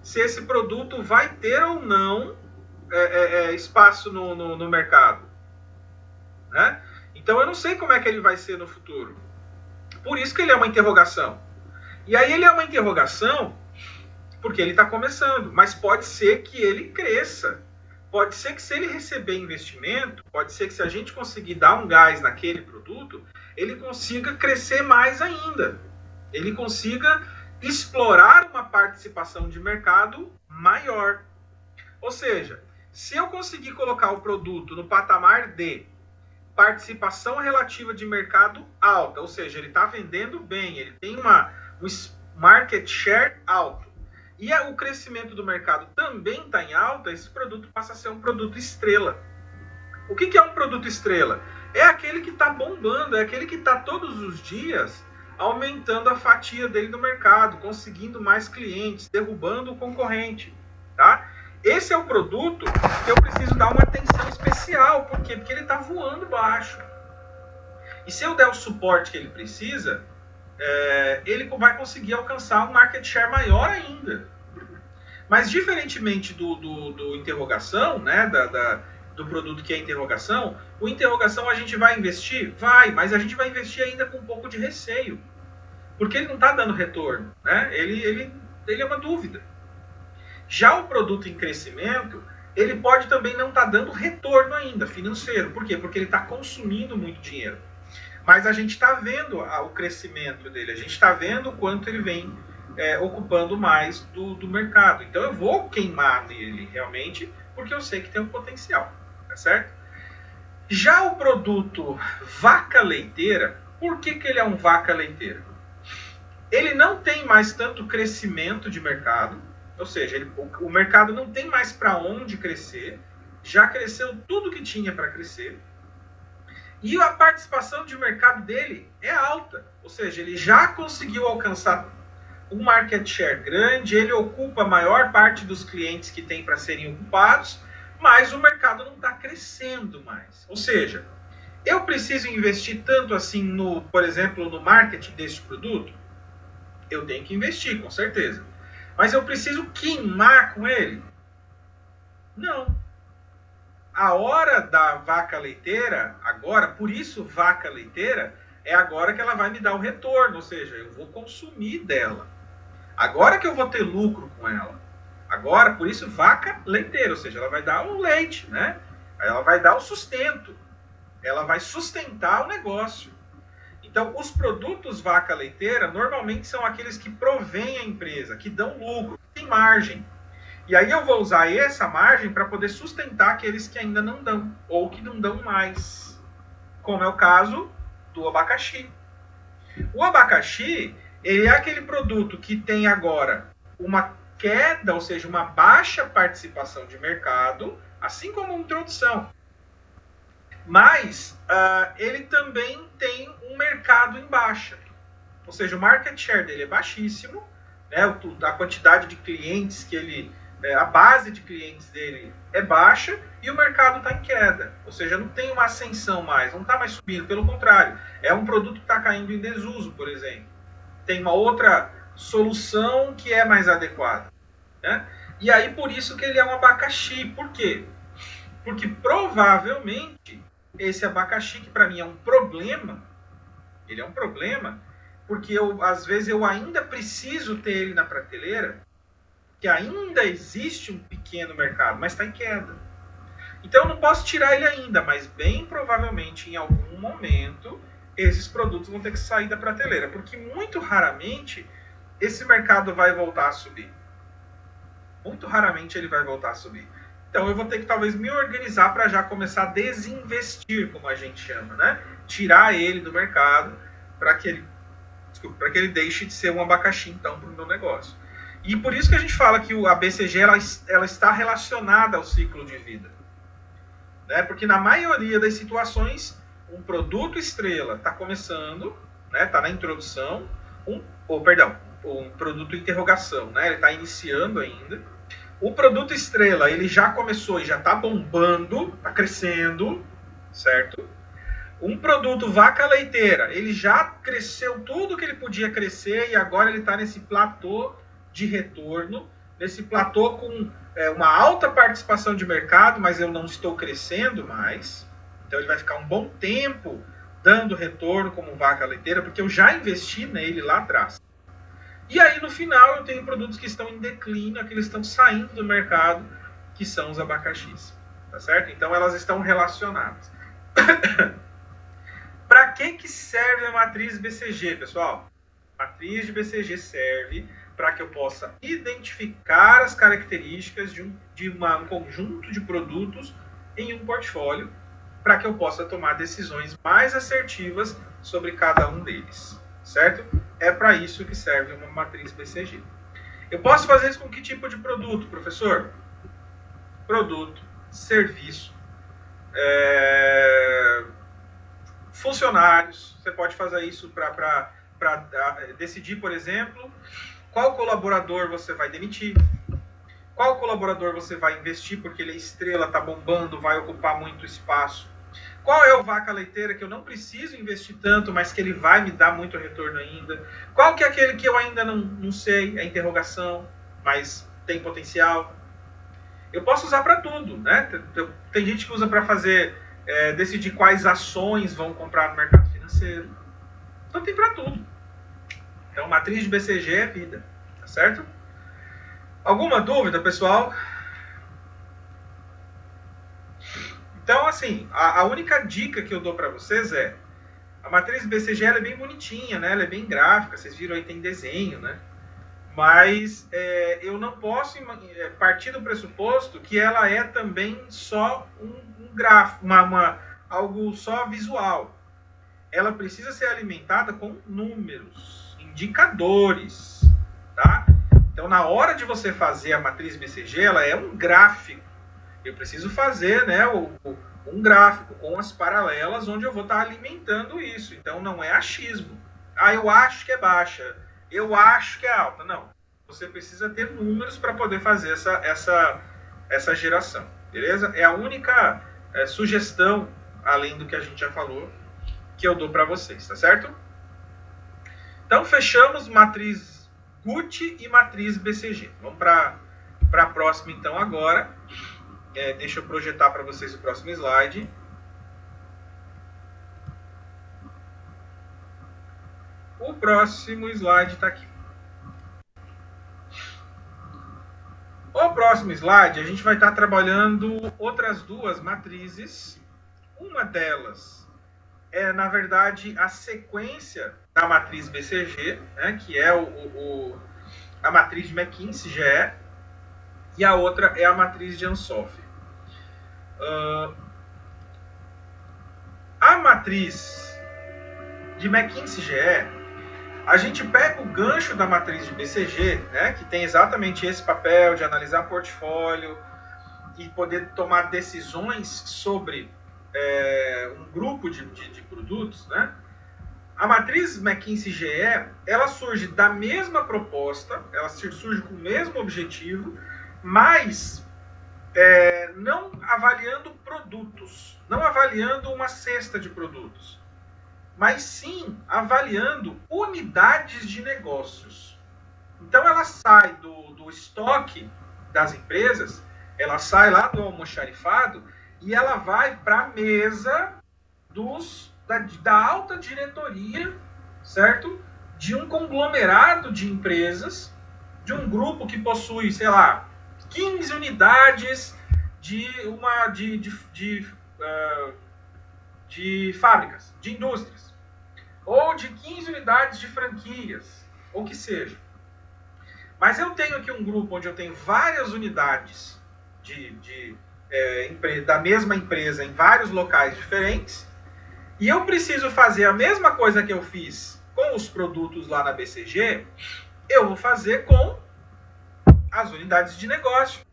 se esse produto vai ter ou não espaço no mercado, né? Então eu não sei como é que ele vai ser no futuro. Por isso que ele é uma interrogação. E aí ele é uma interrogação porque ele está começando, mas pode ser que ele cresça. Pode ser que se ele receber investimento, pode ser que se a gente conseguir dar um gás naquele produto, ele consiga crescer mais ainda. Ele consiga explorar uma participação de mercado maior. Ou seja, se eu conseguir colocar o produto no patamar de participação relativa de mercado alta, ou seja, ele está vendendo bem, ele tem um market share alto, e o crescimento do mercado também está em alta, esse produto passa a ser um produto estrela. O que é um produto estrela? É aquele que está bombando, é aquele que está todos os dias aumentando a fatia dele no mercado, conseguindo mais clientes, derrubando o concorrente, tá? Esse é o produto que eu preciso dar uma atenção especial. Por quê? Porque ele está voando baixo. E se eu der o suporte que ele precisa, ele vai conseguir alcançar um market share maior ainda. Mas diferentemente do interrogação, né, do produto que é interrogação, o interrogação a gente vai investir? Vai, mas a gente vai investir ainda com um pouco de receio. Porque ele não está dando retorno, né? Ele é uma dúvida. Já o produto em crescimento, ele pode também não estar dando retorno ainda financeiro. Por quê? Porque ele está consumindo muito dinheiro. Mas a gente está vendo o crescimento dele, a gente está vendo o quanto ele vem ocupando mais do mercado. Então eu vou queimar nele realmente, porque eu sei que tem um potencial, tá certo? Já o produto vaca leiteira, por que ele é um vaca leiteira? Ele não tem mais tanto crescimento de mercado, ou seja, o mercado não tem mais para onde crescer, já cresceu tudo que tinha para crescer, e a participação de mercado dele é alta, ou seja, ele já conseguiu alcançar um market share grande, ele ocupa a maior parte dos clientes que tem para serem ocupados, mas o mercado não está crescendo mais. Ou seja, eu preciso investir tanto assim, por exemplo, no marketing desse produto? Eu tenho que investir, com certeza. Mas eu preciso queimar com ele? Não. A hora da vaca leiteira, agora, por isso vaca leiteira, é agora que ela vai me dar o retorno, ou seja, eu vou consumir dela. Agora que eu vou ter lucro com ela. Agora, por isso vaca leiteira, ou seja, ela vai dar o leite, né? Ela vai dar o sustento. Ela vai sustentar o negócio. Então, os produtos vaca leiteira normalmente são aqueles que provêm a empresa, que dão lucro, que tem margem. E aí eu vou usar essa margem para poder sustentar aqueles que ainda não dão, ou que não dão mais. Como é o caso do abacaxi. O abacaxi, ele é aquele produto que tem agora uma queda, ou seja, uma baixa participação de mercado, assim como uma introdução. Mas ele também tem um mercado em baixa. Ou seja, o market share dele é baixíssimo, né? A quantidade de clientes que ele... a base de clientes dele é baixa e o mercado está em queda. Ou seja, não tem uma ascensão mais, não está mais subindo. Pelo contrário, é um produto que está caindo em desuso, por exemplo. Tem uma outra solução que é mais adequada, né? E aí, por isso que ele é um abacaxi. Por quê? Porque provavelmente esse abacaxi, que para mim é um problema, ele é um problema, porque às vezes eu ainda preciso ter ele na prateleira, que ainda existe um pequeno mercado, mas está em queda. Então eu não posso tirar ele ainda, mas bem provavelmente em algum momento esses produtos vão ter que sair da prateleira, porque muito raramente esse mercado vai voltar a subir. Muito raramente ele vai voltar a subir. Então eu vou ter que talvez me organizar para já começar a desinvestir, como a gente chama, né? Tirar ele do mercado para que ele deixe de ser um abacaxi, então, para o meu negócio. E por isso que a gente fala que a BCG ela está relacionada ao ciclo de vida. Né? Porque na maioria das situações, um produto estrela está começando, né? Está na introdução, um produto interrogação, né? Ele está iniciando ainda. O produto estrela, ele já começou e já está bombando, está crescendo, certo? Um produto vaca leiteira, ele já cresceu tudo que ele podia crescer e agora ele está nesse platô de retorno, nesse platô com uma alta participação de mercado, mas eu não estou crescendo mais. Então ele vai ficar um bom tempo dando retorno como vaca leiteira, porque eu já investi nele lá atrás. E aí no final eu tenho produtos que estão em declínio, aqueles que estão saindo do mercado, que são os abacaxis. Tá certo? Então elas estão relacionadas. Para que serve a matriz BCG, pessoal? A matriz de BCG serve para que eu possa identificar as características de um conjunto de produtos em um portfólio, para que eu possa tomar decisões mais assertivas sobre cada um deles, certo? É para isso que serve uma matriz BCG. Eu posso fazer isso com que tipo de produto, professor? Produto, serviço, funcionários. Você pode fazer isso para decidir, por exemplo, qual colaborador você vai demitir, qual colaborador você vai investir porque ele é estrela, está bombando, vai ocupar muito espaço. Qual é o vaca leiteira que eu não preciso investir tanto, mas que ele vai me dar muito retorno ainda? Qual que é aquele que eu ainda não sei, é interrogação, mas tem potencial? Eu posso usar para tudo, né? Tem gente que usa para fazer, decidir quais ações vão comprar no mercado financeiro. Então tem para tudo. Então matriz de BCG é vida, tá certo? Alguma dúvida, pessoal? Então, assim, a única dica que eu dou para vocês é a matriz BCG ela é bem bonitinha, né? Ela é bem gráfica, vocês viram aí, tem desenho, né? Mas eu não posso partir do pressuposto que ela é também só um gráfico, algo só visual. Ela precisa ser alimentada com números, indicadores, tá? Então, na hora de você fazer a matriz BCG, ela é um gráfico. Eu preciso fazer, né, um gráfico com as paralelas onde eu vou estar alimentando isso. Então, não é achismo. Ah, eu acho que é baixa. Eu acho que é alta. Não. Você precisa ter números para poder fazer essa geração. Beleza? É a única sugestão, além do que a gente já falou, que eu dou para vocês. Tá certo? Então, fechamos matriz GUT e matriz BCG. Vamos para a próxima, então, agora. Deixa eu projetar para vocês o próximo slide. O próximo slide está aqui. O próximo slide, a gente vai estar trabalhando outras duas matrizes. Uma delas é, na verdade, a sequência da matriz BCG, né, que é a matriz de McKinsey-GE, e a outra é a matriz de Ansoff. A matriz de McKinsey-GE, a gente pega o gancho da matriz de BCG, né, que tem exatamente esse papel de analisar portfólio e poder tomar decisões sobre um grupo de produtos, né? A matriz McKinsey-GE, ela surge da mesma proposta, ela surge com o mesmo objetivo, mas não avaliando produtos, não avaliando uma cesta de produtos, mas sim avaliando unidades de negócios. Então ela sai do estoque das empresas, ela sai lá do almoxarifado e ela vai para a mesa da alta diretoria, certo? De um conglomerado de empresas, de um grupo que possui, sei lá, 15 unidades de fábricas, de indústrias, ou de 15 unidades de franquias, ou que seja. Mas eu tenho aqui um grupo onde eu tenho várias unidades da mesma empresa em vários locais diferentes, e eu preciso fazer a mesma coisa que eu fiz com os produtos lá na BCG, eu vou fazer com as unidades de negócio.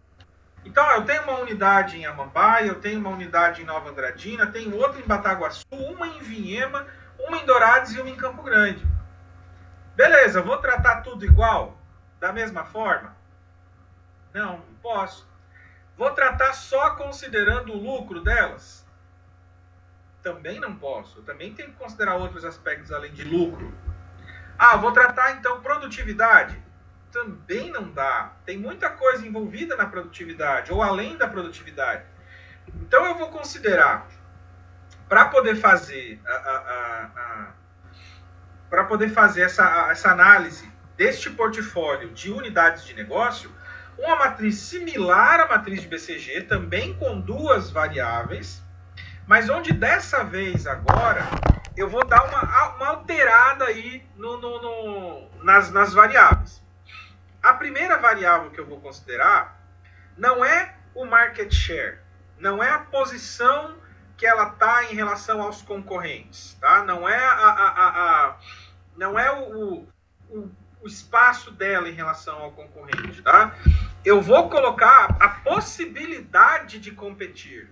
Então, eu tenho uma unidade em Amambai, eu tenho uma unidade em Nova Andradina, tenho outra em Bataguaçu, uma em Vinhema, uma em Dourados e uma em Campo Grande. Beleza, vou tratar tudo igual? Da mesma forma? Não posso. Vou tratar só considerando o lucro delas? Também não posso. Eu também tenho que considerar outros aspectos além de lucro. Vou tratar então produtividade? Também não dá. Tem muita coisa envolvida na produtividade, ou além da produtividade. Então eu vou considerar, para poder fazer essa análise deste portfólio de unidades de negócio, uma matriz similar à matriz de BCG, também com duas variáveis, mas onde dessa vez agora eu vou dar uma alterada aí nas variáveis. A primeira variável que eu vou considerar não é o market share, não é a posição que ela está em relação aos concorrentes, tá? Não é o espaço dela em relação ao concorrente, tá? Eu vou colocar a possibilidade de competir.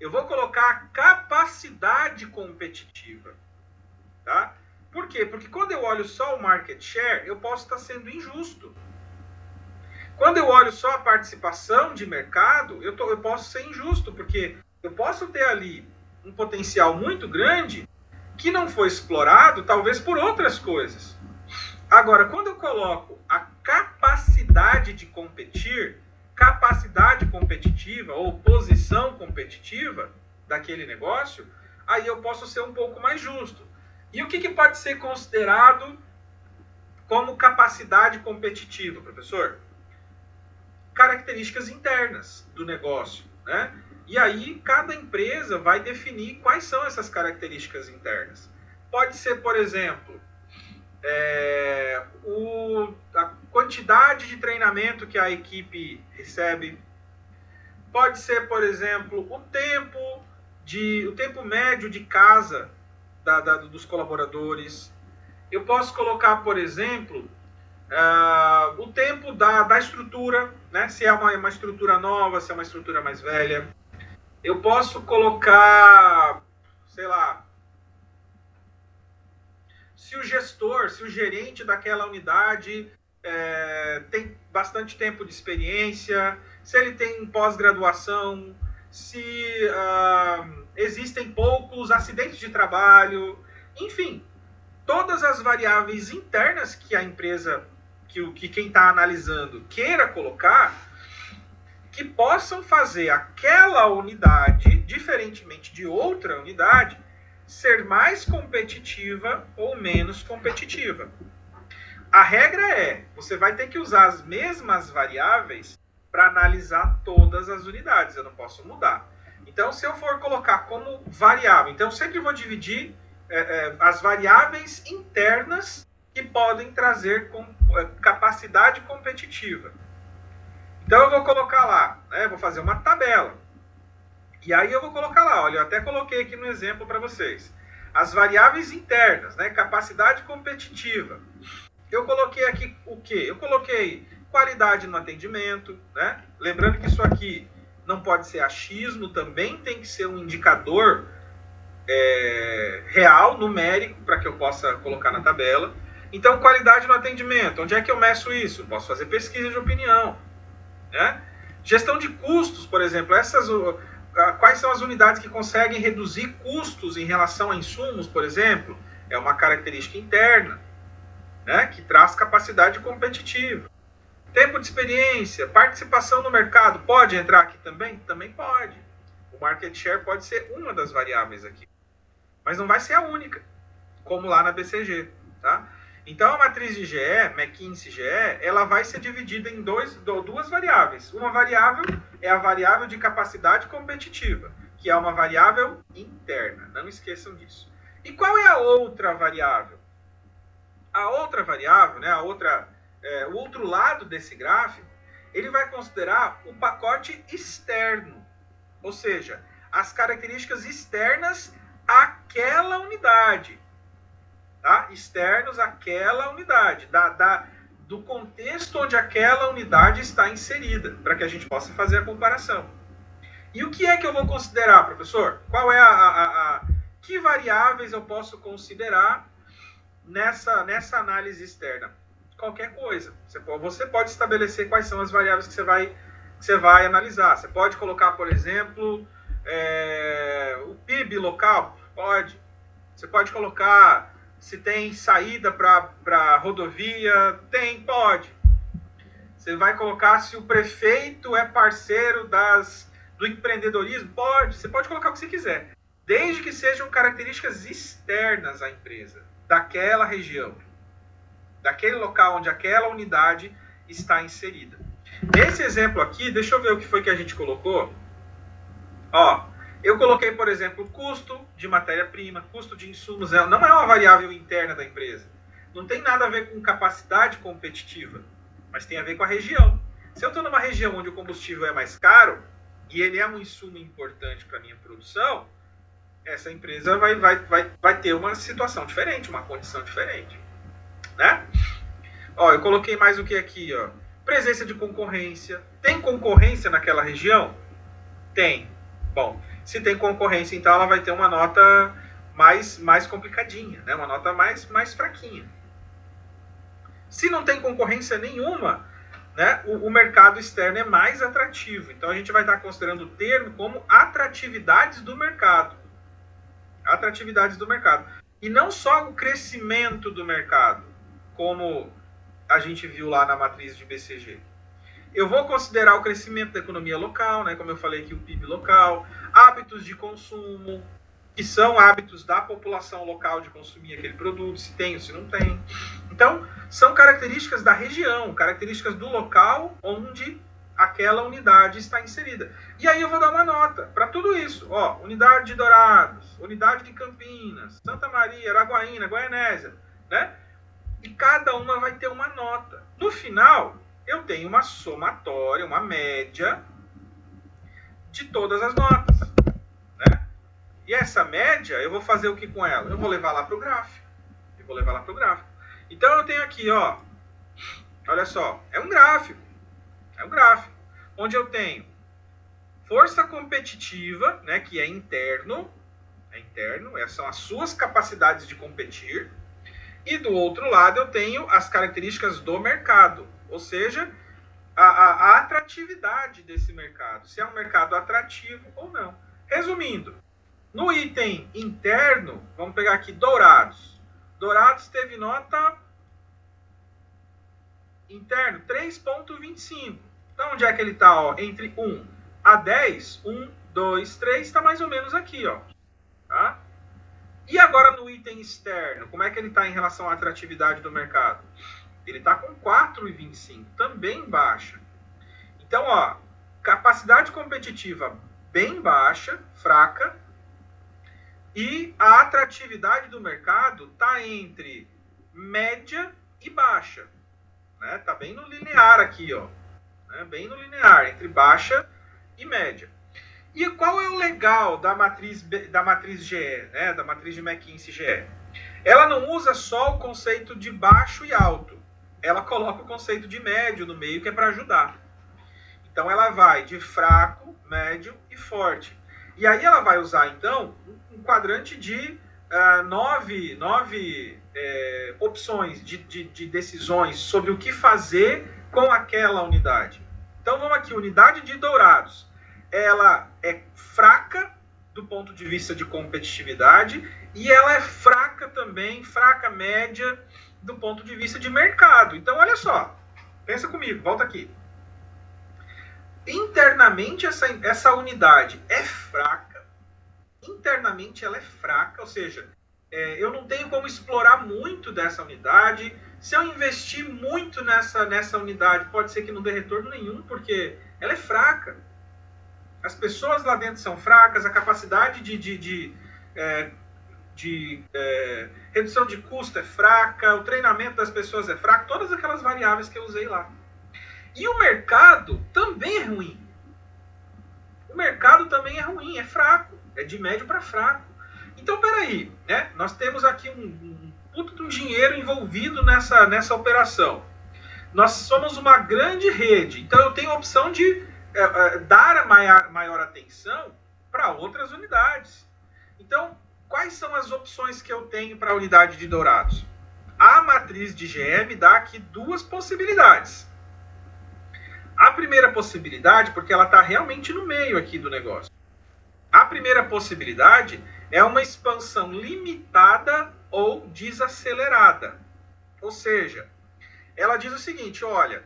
Eu vou colocar a capacidade competitiva, tá? Por quê? Porque quando eu olho só o market share, eu posso estar sendo injusto. Quando eu olho só a participação de mercado, eu posso ser injusto, porque eu posso ter ali um potencial muito grande que não foi explorado, talvez por outras coisas. Agora, quando eu coloco a capacidade de competir, capacidade competitiva ou posição competitiva daquele negócio, aí eu posso ser um pouco mais justo. E o que pode ser considerado como capacidade competitiva, professor? Características internas do negócio, né? E aí cada empresa vai definir quais são essas características internas. Pode ser, por exemplo, a quantidade de treinamento que a equipe recebe. Pode ser, por exemplo, o tempo médio de casa dos colaboradores. Eu posso colocar, por exemplo, o tempo da estrutura, né? Se é uma estrutura nova, se é uma estrutura mais velha. Eu posso colocar, sei lá, se o gerente daquela unidade tem bastante tempo de experiência, se ele tem pós-graduação, se existem poucos acidentes de trabalho, enfim, todas as variáveis internas que a empresa, que quem está analisando queira colocar, que possam fazer aquela unidade, diferentemente de outra unidade, ser mais competitiva ou menos competitiva. A regra é, você vai ter que usar as mesmas variáveis para analisar todas as unidades, eu não posso mudar. Então, se eu for colocar como variável, então eu sempre vou dividir as variáveis internas que podem trazer capacidade competitiva. Então eu vou colocar lá, né, vou fazer uma tabela. E aí eu vou colocar lá, olha, eu até coloquei aqui no exemplo para vocês. As variáveis internas, né, capacidade competitiva. Eu coloquei aqui o quê? Eu coloquei qualidade no atendimento, né? Lembrando que isso aqui não pode ser achismo, também tem que ser um indicador real, numérico, para que eu possa colocar na tabela. Então, qualidade no atendimento, onde é que eu meço isso? Posso fazer pesquisa de opinião, né? Gestão de custos, por exemplo, quais são as unidades que conseguem reduzir custos em relação a insumos, por exemplo? É uma característica interna, né, que traz capacidade competitiva. Tempo de experiência, participação no mercado, pode entrar aqui também? Também pode. O market share pode ser uma das variáveis aqui, mas não vai ser a única, como lá na BCG, tá? Então a matriz de GE, McKinsey-GE, ela vai ser dividida em duas variáveis. Uma variável é a variável de capacidade competitiva, que é uma variável interna, não esqueçam disso. E qual é a outra variável? A outra variável, né, o outro lado desse gráfico, ele vai considerar o pacote externo, ou seja, as características externas àquela unidade. Tá? Externos àquela unidade, do contexto onde aquela unidade está inserida, para que a gente possa fazer a comparação. E o que é que eu vou considerar, professor? Qual é que variáveis eu posso considerar nessa análise externa? Qualquer coisa. Você pode estabelecer quais são as variáveis que você vai analisar. Você pode colocar, por exemplo, o PIB local? Pode. Você pode colocar se tem saída para rodovia? Pode. Você vai colocar se o prefeito é parceiro do empreendedorismo? Pode, você pode colocar o que você quiser, desde que sejam características externas à empresa, daquela região, daquele local onde aquela unidade está inserida. Nesse exemplo aqui, deixa eu ver o que foi que a gente colocou. Ó, eu coloquei, por exemplo, custo de matéria-prima, custo de insumos, não é uma variável interna da empresa. Não tem nada a ver com capacidade competitiva, mas tem a ver com a região. Se eu estou numa região onde o combustível é mais caro, e ele é um insumo importante para a minha produção, essa empresa vai ter uma situação diferente, uma condição diferente, né? Ó, eu coloquei mais o que aqui, ó. Presença de concorrência. Tem concorrência naquela região? Tem. Bom, se tem concorrência, então ela vai ter uma nota mais complicadinha, né? Uma nota mais fraquinha. Se não tem concorrência nenhuma, né, o mercado externo é mais atrativo. Então a gente vai estar considerando o termo como atratividades do mercado. Atratividades do mercado. E não só o crescimento do mercado, como a gente viu lá na matriz de BCG. Eu vou considerar o crescimento da economia local, né, como eu falei aqui, o PIB local, hábitos de consumo, que são hábitos da população local de consumir aquele produto, se tem ou se não tem. Então, são características da região, características do local onde aquela unidade está inserida. E aí eu vou dar uma nota para tudo isso. Ó, unidade de Dourados, unidade de Campinas, Santa Maria, Araguaína, Goianésia, né? E cada uma vai ter uma nota. No final, eu tenho uma somatória, uma média de todas as notas, né? E essa média, eu vou fazer o que com ela? Eu vou levar lá para o gráfico. Então eu tenho aqui, ó, olha só, é um gráfico, onde eu tenho força competitiva, né, que é interno, essas são as suas capacidades de competir, e do outro lado eu tenho as características do mercado, ou seja, a atratividade desse mercado, se é um mercado atrativo ou não. Resumindo, no item interno, vamos pegar aqui Dourados. Dourados teve nota interno 3,25. Então, onde é que ele está? Ó, entre 1 a 10, 1, 2, 3, está mais ou menos aqui. Ó, tá? E agora no item externo, como é que ele está em relação à atratividade do mercado? Ele está com 4,25, também baixa. Então, ó, capacidade competitiva bem baixa, fraca, e a atratividade do mercado está entre média e baixa. Né? Tá bem no linear aqui, ó. Né? Bem no linear, entre baixa e média. E qual é o legal da matriz GE, né? Da matriz de McKinsey GE? Ela não usa só o conceito de baixo e alto. Ela coloca o conceito de médio no meio, que é para ajudar. Então ela vai de fraco, médio e forte. E aí ela vai usar, então, um quadrante de 9 opções de decisões sobre o que fazer com aquela unidade. Então vamos aqui, unidade de Dourados. Ela é fraca do ponto de vista de competitividade e ela é fraca também, fraca média do ponto de vista de mercado. Então olha só, pensa comigo, volta aqui. Internamente essa unidade é fraca, internamente ela é fraca, ou seja, eu não tenho como explorar muito dessa unidade. Se eu investir muito nessa unidade, pode ser que não dê retorno nenhum, porque ela é fraca. As pessoas lá dentro são fracas, a capacidade de redução de custo é fraca, o treinamento das pessoas é fraco, todas aquelas variáveis que eu usei lá. E o mercado também é ruim. O mercado também é ruim, é fraco, é de médio para fraco. Então, peraí, né? Nós temos aqui um puto de um dinheiro envolvido nessa operação. Nós somos uma grande rede, então eu tenho a opção de dar a maior atenção para outras unidades. Então, quais são as opções que eu tenho para a unidade de Dourados? A matriz de GE me dá aqui duas possibilidades. A primeira possibilidade, porque ela está realmente no meio aqui do negócio. A primeira possibilidade é uma expansão limitada ou desacelerada. Ou seja, ela diz o seguinte, olha,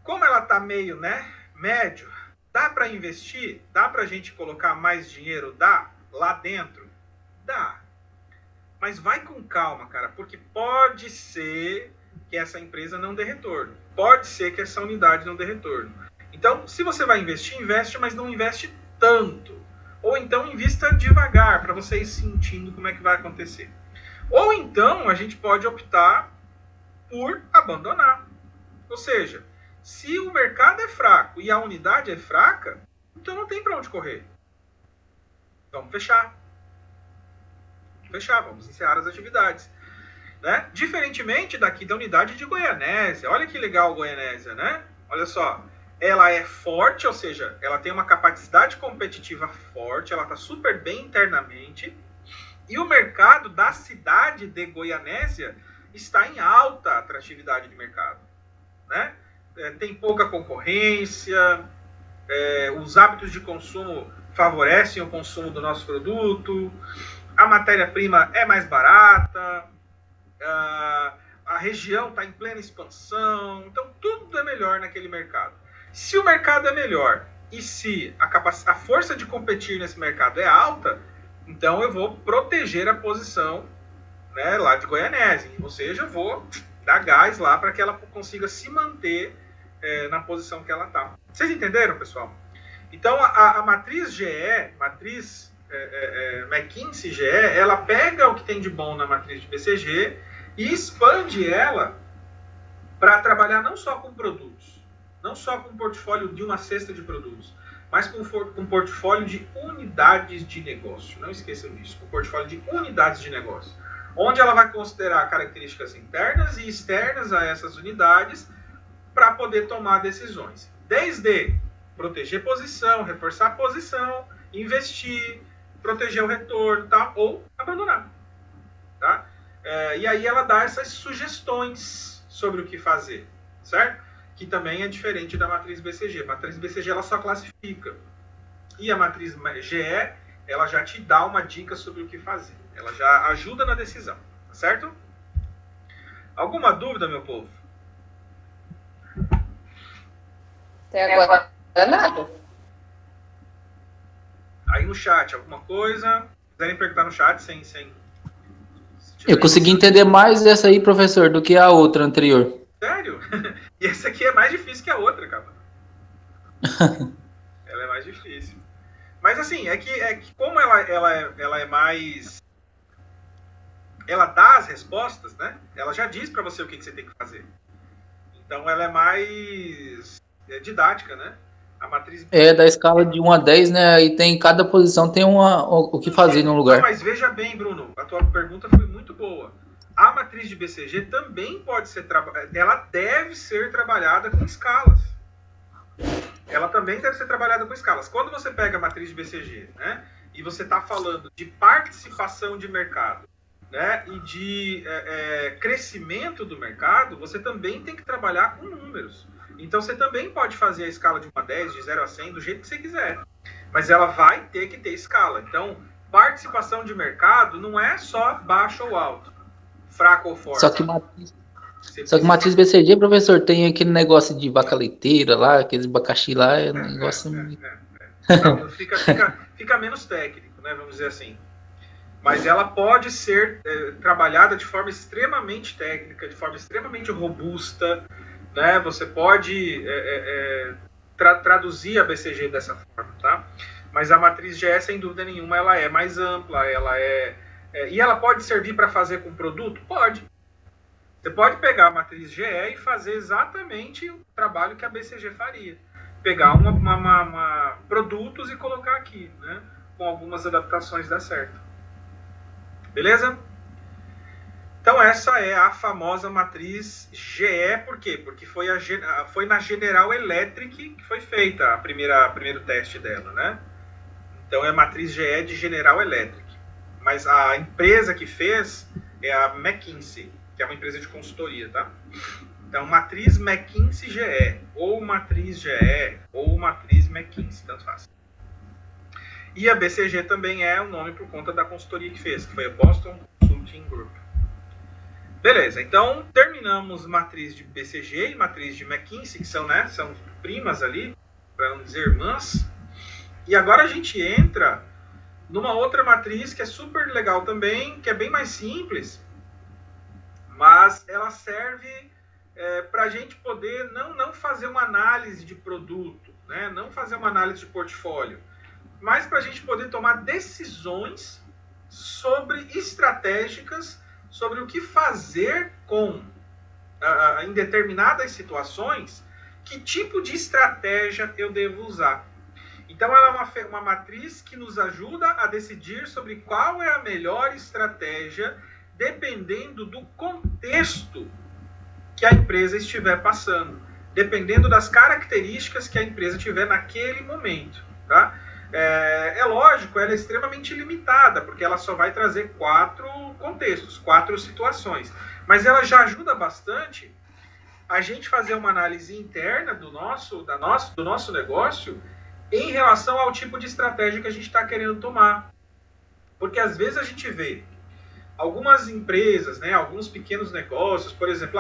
Como ela está meio, né, médio, dá para investir? Dá para a gente colocar mais dinheiro? Dá? Lá dentro? Dá. Mas vai com calma, cara, porque pode ser que essa empresa não dê retorno. Pode ser que essa unidade não dê retorno. Então, se você vai investir, investe, mas não investe tanto. Ou então invista devagar, para você ir sentindo como é que vai acontecer. Ou então a gente pode optar por abandonar. Ou seja, se o mercado é fraco e a unidade é fraca, então não tem para onde correr. Vamos fechar. Vamos encerrar as atividades. Né? Diferentemente daqui da unidade de Goianésia. Olha que legal Goianésia, né? Olha só. Ela é forte, ou seja, ela tem uma capacidade competitiva forte, ela está super bem internamente, e o mercado da cidade de Goianésia está em alta atratividade de mercado. Né? Tem pouca concorrência, os hábitos de consumo favorecem o consumo do nosso produto, a matéria-prima é mais barata, a região está em plena expansão, então tudo é melhor naquele mercado. Se o mercado é melhor e se a força de competir nesse mercado é alta, então eu vou proteger a posição, né, lá de Goianésia. Ou seja, eu vou dar gás lá para que ela consiga se manter na posição que ela está. Vocês entenderam, pessoal? Então, a matriz GE, matriz McKinsey GE, ela pega o que tem de bom na matriz de BCG e expande ela para trabalhar não só com produtos, não só com um portfólio de uma cesta de produtos, mas com um portfólio de unidades de negócio. Não esqueçam disso, um portfólio de unidades de negócio, onde ela vai considerar características internas e externas a essas unidades para poder tomar decisões. Desde proteger posição, reforçar a posição, investir, proteger o retorno, tá? Ou abandonar. Tá? E aí ela dá essas sugestões sobre o que fazer, certo? Que também é diferente da matriz BCG. A matriz BCG ela só classifica. E a matriz GE, ela já te dá uma dica sobre o que fazer. Ela já ajuda na decisão, tá certo? Alguma dúvida, meu povo? Até agora nada. Aí no chat, alguma coisa? Se quiserem perguntar no chat, sem Eu consegui entender mais essa aí, professor, do que a outra anterior. Sério? E essa aqui é mais difícil que a outra, cara. Ela é mais difícil. Mas assim, é que como ela é mais... Ela dá as respostas, né? Ela já diz pra você o que você tem que fazer. Então ela é mais didática, né? A matriz... Da escala de 1 a 10, né? Aí tem, cada posição tem o que fazer no lugar. Não, mas veja bem, Bruno, a tua pergunta foi muito boa. A matriz de BCG também pode ser ela deve ser trabalhada com escalas. Ela também deve ser trabalhada com escalas. Quando você pega a matriz de BCG, né, e você está falando de participação de mercado, né, e de crescimento do mercado, você também tem que trabalhar com números. Então você também pode fazer a escala de 1 a 10, de 0 a 100, do jeito que você quiser. Mas ela vai ter que ter escala. Então, participação de mercado não é só baixo ou alto, fraco ou forte. Só que matriz BCG, professor, tem aquele negócio de vaca leiteira lá, aqueles abacaxi lá, é um negócio... Então, fica menos técnico, né, vamos dizer assim. Mas ela pode ser trabalhada de forma extremamente técnica, de forma extremamente robusta, né? Você pode traduzir a BCG dessa forma, tá? Mas a matriz GE, sem dúvida nenhuma, ela é mais ampla, e ela pode servir para fazer com produto? Pode. Você pode pegar a matriz GE e fazer exatamente o trabalho que a BCG faria. Pegar produtos e colocar aqui, né? Com algumas adaptações dá certo. Beleza? Então essa é a famosa matriz GE, por quê? Porque foi na General Electric que foi feita o primeiro teste dela, né? Então é a matriz GE de General Electric. Mas a empresa que fez é a McKinsey, que é uma empresa de consultoria, tá? Então matriz McKinsey GE, ou matriz GE, ou matriz McKinsey, tanto faz. E a BCG também é o nome por conta da consultoria que fez, que foi a Boston Consulting Group. Beleza, então terminamos matriz de BCG e matriz de McKinsey, que são, né, são primas ali, para não dizer irmãs. E agora a gente entra numa outra matriz que é super legal também, que é bem mais simples, mas ela serve para a gente poder não fazer uma análise de produto, né, não fazer uma análise de portfólio, mas para a gente poder tomar decisões estratégicas sobre o que fazer em determinadas situações, que tipo de estratégia eu devo usar. Então, ela é uma matriz que nos ajuda a decidir sobre qual é a melhor estratégia, dependendo do contexto que a empresa estiver passando, dependendo das características que a empresa tiver naquele momento, tá? É lógico, ela é extremamente limitada, porque ela só vai trazer 4 contextos, 4 situações. Mas ela já ajuda bastante a gente fazer uma análise interna do nosso negócio em relação ao tipo de estratégia que a gente está querendo tomar. Porque às vezes a gente vê algumas empresas, né, alguns pequenos negócios, por exemplo,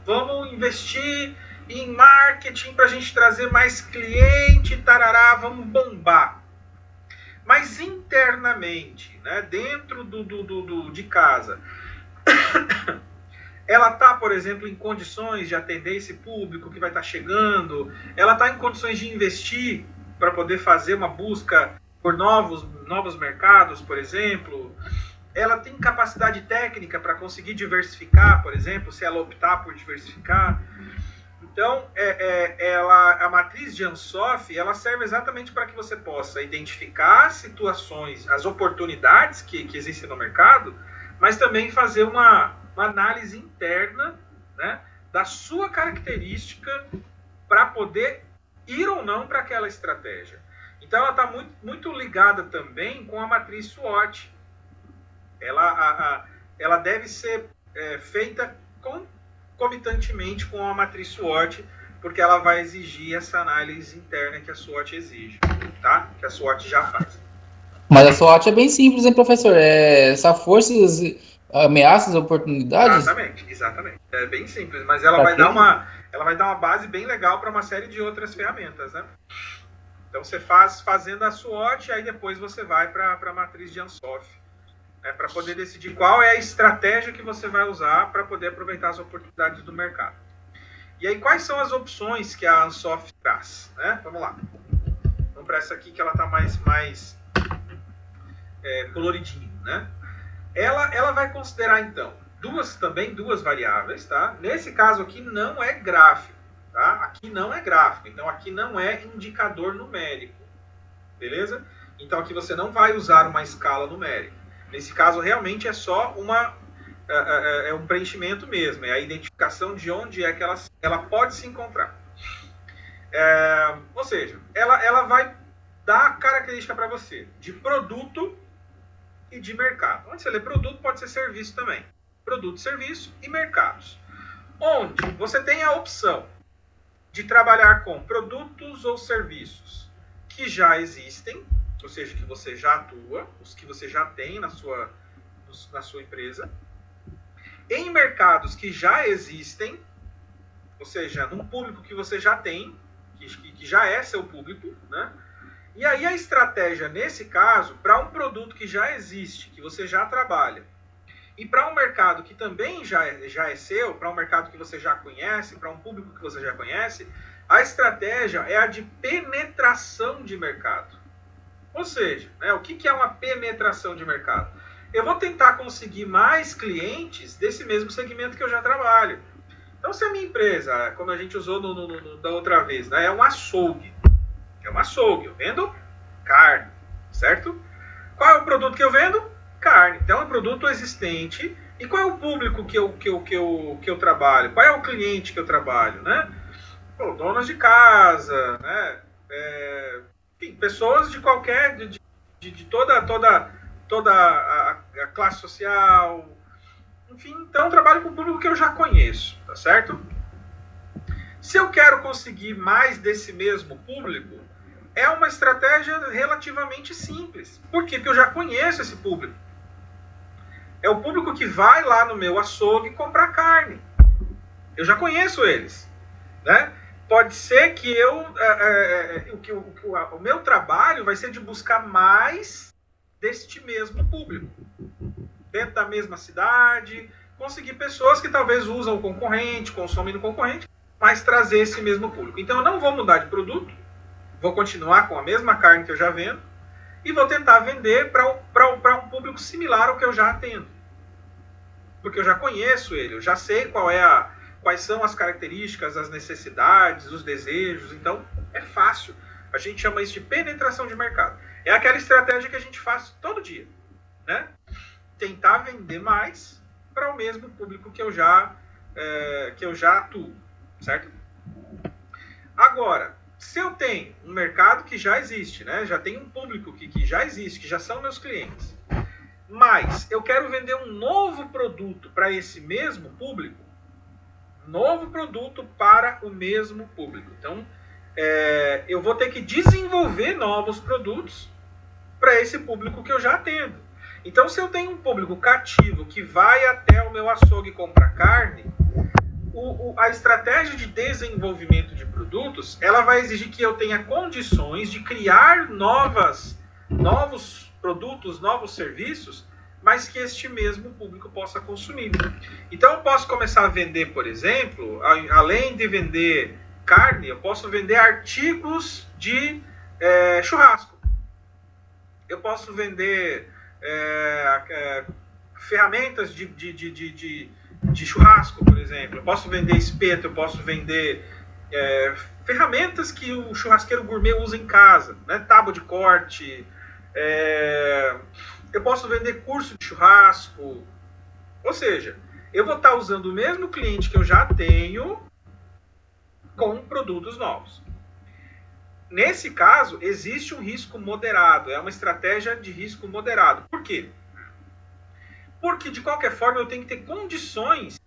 vamos investir em marketing para a gente trazer mais cliente, tarará, vamos bombar. Mas internamente, né, dentro de casa, ela está, por exemplo, em condições de atender esse público que vai estar chegando, ela está em condições de investir para poder fazer uma busca por novos mercados, por exemplo, ela tem capacidade técnica para conseguir diversificar, por exemplo, se ela optar por diversificar. Então, a matriz de Ansoff, ela serve exatamente para que você possa identificar situações, as oportunidades que existem no mercado, mas também fazer uma análise interna, né, da sua característica para poder ir ou não para aquela estratégia. Então, ela está muito, muito ligada também com a matriz SWOT. Ela deve ser feita concomitantemente com a matriz SWOT, porque ela vai exigir essa análise interna que a SWOT exige, tá? Que a SWOT já faz. Mas a SWOT é bem simples, hein, professor? Só forças, ameaças, oportunidades? Exatamente. É bem simples, mas ela vai dar uma base bem legal para uma série de outras ferramentas, né? Então você fazendo a SWOT, aí depois você vai para a matriz de Ansoff, para poder decidir qual é a estratégia que você vai usar para poder aproveitar as oportunidades do mercado. E aí, quais são as opções que a Ansoff traz? Né? Vamos lá. Vamos para essa aqui que ela está mais coloridinho. Né? Ela vai considerar, então, duas variáveis. Tá? Nesse caso aqui, não é gráfico. Tá? Aqui não é gráfico. Então, aqui não é indicador numérico. Beleza? Então, aqui você não vai usar uma escala numérica. Nesse caso, realmente é só um preenchimento mesmo, é a identificação de onde é que ela pode se encontrar. Ou seja, ela vai dar característica para você de produto e de mercado. Onde você lê produto, pode ser serviço também. Produto, serviço e mercados. Onde você tem a opção de trabalhar com produtos ou serviços que já existem, ou seja, que você já atua, os que você já tem na sua empresa, em mercados que já existem, ou seja, num público que você já tem, que já é seu público, né? E aí a estratégia, nesse caso, para um produto que já existe, que você já trabalha, e para um mercado que também já é seu, para um mercado que você já conhece, para um público que você já conhece, a estratégia é a de penetração de mercado. Ou seja, né, o que é uma penetração de mercado? Eu vou tentar conseguir mais clientes desse mesmo segmento que eu já trabalho. Então, se a minha empresa, como a gente usou da outra vez, né, é um açougue. Eu vendo carne, certo? Qual é o produto que eu vendo? Carne. Então, é um produto existente. E qual é o público que eu trabalho? Qual é o cliente que eu trabalho, né? Pô, donas de casa, né? Enfim, pessoas de qualquer, de toda a classe social, enfim, então eu trabalho com o público que eu já conheço, tá certo? Se eu quero conseguir mais desse mesmo público, é uma estratégia relativamente simples. Por quê? Porque eu já conheço esse público. É o público que vai lá no meu açougue comprar carne. Eu já conheço eles, né? Pode ser que o meu trabalho vai ser de buscar mais deste mesmo público. Dentro da mesma cidade, conseguir pessoas que talvez usam o concorrente, consomem no concorrente, mas trazer esse mesmo público. Então eu não vou mudar de produto, vou continuar com a mesma carne que eu já vendo e vou tentar vender para um público similar ao que eu já atendo. Porque eu já conheço ele, eu já sei quais são as características, as necessidades, os desejos. Então é fácil. A gente chama isso de penetração de mercado. É aquela estratégia que a gente faz todo dia, né? Tentar vender mais para o mesmo público que eu já atuo, certo? Agora, se eu tenho um mercado que já existe, né? Já tem um público que já existe, que já são meus clientes, mas eu quero vender um novo produto para esse mesmo público, novo produto para o mesmo público. Então, eu vou ter que desenvolver novos produtos para esse público que eu já atendo. Então, se eu tenho um público cativo que vai até o meu açougue comprar carne, a estratégia de desenvolvimento de produtos, ela vai exigir que eu tenha condições de criar novos produtos, novos serviços, mas que este mesmo público possa consumir. Então, eu posso começar a vender, por exemplo, além de vender carne, eu posso vender artigos de churrasco. Eu posso vender ferramentas de churrasco, por exemplo. Eu posso vender espeto, eu posso vender ferramentas que o churrasqueiro gourmet usa em casa, né? Tábua de corte, eu posso vender curso de churrasco. Ou seja, eu vou estar usando o mesmo cliente que eu já tenho com produtos novos. Nesse caso, existe um risco moderado, é uma estratégia de risco moderado. Por quê? Porque, de qualquer forma, eu tenho que ter condições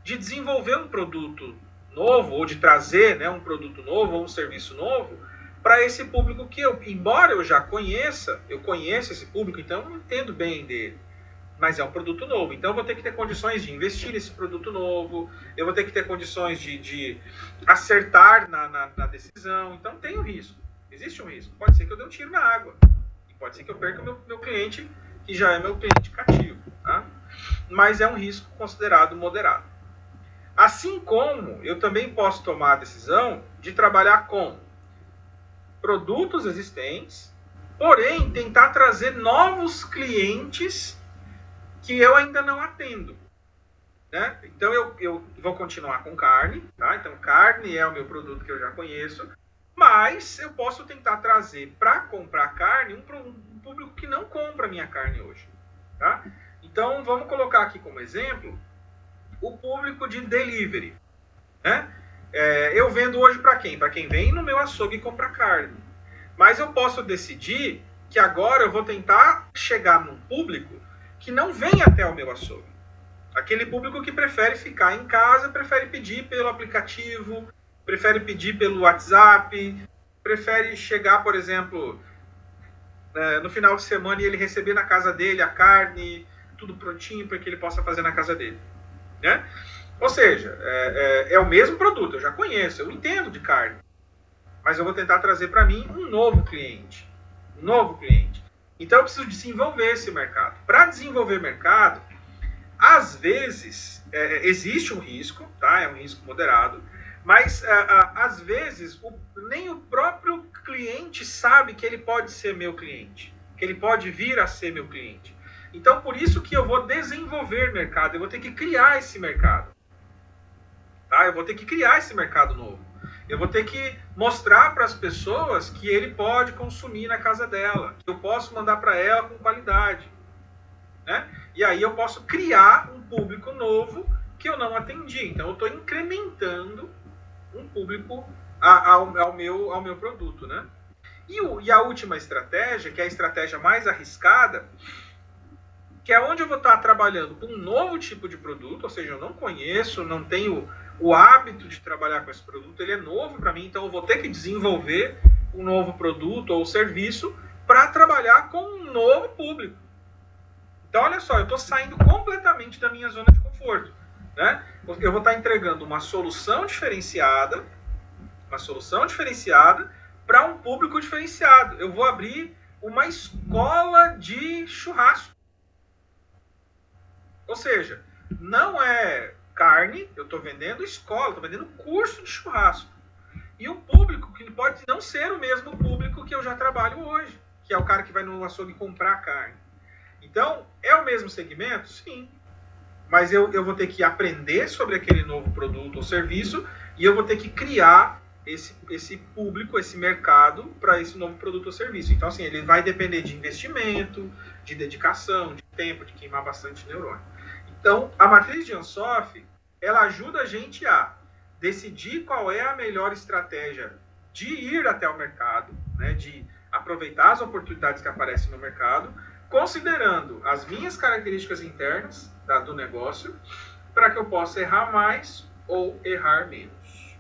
de desenvolver um produto novo, ou de trazer, né, um produto novo, ou um serviço novo, para esse público que embora eu já conheça, eu conheço esse público, então eu não entendo bem dele. Mas é um produto novo, então eu vou ter que ter condições de investir nesse produto novo, eu vou ter que ter condições de acertar na decisão. Então tem um risco, existe um risco. Pode ser que eu dê um tiro na água, e pode ser que eu perca o meu cliente, que já é meu cliente cativo, tá? Mas é um risco considerado moderado. Assim como eu também posso tomar a decisão de trabalhar com produtos existentes, porém tentar trazer novos clientes que eu ainda não atendo, né? Então eu vou continuar com carne, tá? Então carne é o meu produto que eu já conheço, mas eu posso tentar trazer para comprar carne um público que não compra minha carne hoje, tá? Então vamos colocar aqui como exemplo o público de delivery, né? Eu vendo hoje para quem? Para quem vem no meu açougue comprar carne, mas eu posso decidir que agora eu vou tentar chegar num público que não vem até o meu açougue. Aquele público que prefere ficar em casa, prefere pedir pelo aplicativo, prefere pedir pelo WhatsApp, prefere chegar, por exemplo, no final de semana e ele receber na casa dele a carne, tudo prontinho para que ele possa fazer na casa dele, né? Ou seja, é o mesmo produto, eu já conheço, eu entendo de carne, mas eu vou tentar trazer para mim um novo cliente. Então eu preciso desenvolver esse mercado. Para desenvolver mercado, às vezes existe um risco, tá? É um risco moderado, mas às vezes nem o próprio cliente sabe que ele pode ser meu cliente, que ele pode vir a ser meu cliente. Então por isso que eu vou desenvolver mercado, eu vou ter que criar esse mercado, tá? Eu vou ter que criar esse mercado novo. Eu vou ter que mostrar para as pessoas que ele pode consumir na casa dela, que eu posso mandar para ela com qualidade, né? E aí eu posso criar um público novo que eu não atendi. Então eu estou incrementando um público ao meu produto, né? E a última estratégia, que é a estratégia mais arriscada, que é onde eu vou estar trabalhando com um novo tipo de produto, ou seja, eu não conheço, não tenho o hábito de trabalhar com esse produto, ele é novo para mim, então eu vou ter que desenvolver um novo produto ou serviço para trabalhar com um novo público. Então, olha só, eu estou saindo completamente da minha zona de conforto, né? Eu vou estar entregando uma solução diferenciada para um público diferenciado. Eu vou abrir uma escola de churrasco. Ou seja, não é carne, eu estou vendendo escola, estou vendendo curso de churrasco. E um público que pode não ser o mesmo público que eu já trabalho hoje, que é o cara que vai no açougue comprar carne. Então, é o mesmo segmento? Sim. Mas eu vou ter que aprender sobre aquele novo produto ou serviço e eu vou ter que criar esse público, esse mercado para esse novo produto ou serviço. Então, assim, ele vai depender de investimento, de dedicação, de tempo, de queimar bastante neurônio. Então, a matriz de Ansoff, ela ajuda a gente a decidir qual é a melhor estratégia de ir até o mercado, né, de aproveitar as oportunidades que aparecem no mercado, considerando as minhas características internas do negócio, para que eu possa errar mais ou errar menos.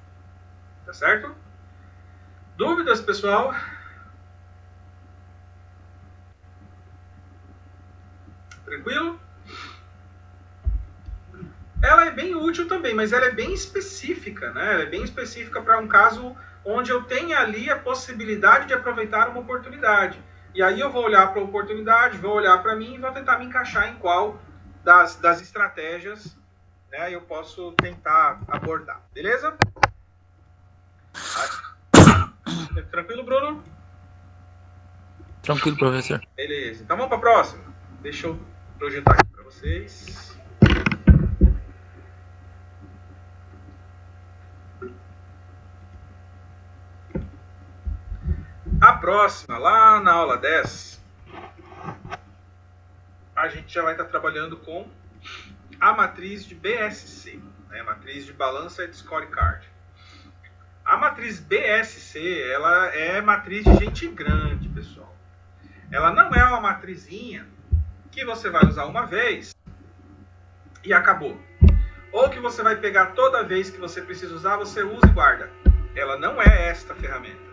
Tá certo? Dúvidas, pessoal? Tranquilo? Ela é bem útil também, mas ela é bem específica, né? Ela é bem específica para um caso onde eu tenha ali a possibilidade de aproveitar uma oportunidade. E aí eu vou olhar para a oportunidade, vou olhar para mim e vou tentar me encaixar em qual das estratégias, né, eu posso tentar abordar. Beleza? Tranquilo, Bruno? Tranquilo, professor. Beleza. Então vamos para a próxima. Deixa eu projetar aqui para vocês. A próxima, lá na aula 10, a gente já vai estar trabalhando com a matriz de BSC, né? Matriz de Balanced Scorecard. A matriz BSC, ela é matriz de gente grande, pessoal. Ela não é uma matrizinha que você vai usar uma vez e acabou. Ou que você vai pegar toda vez que você precisa usar, você usa e guarda. Ela não é esta ferramenta.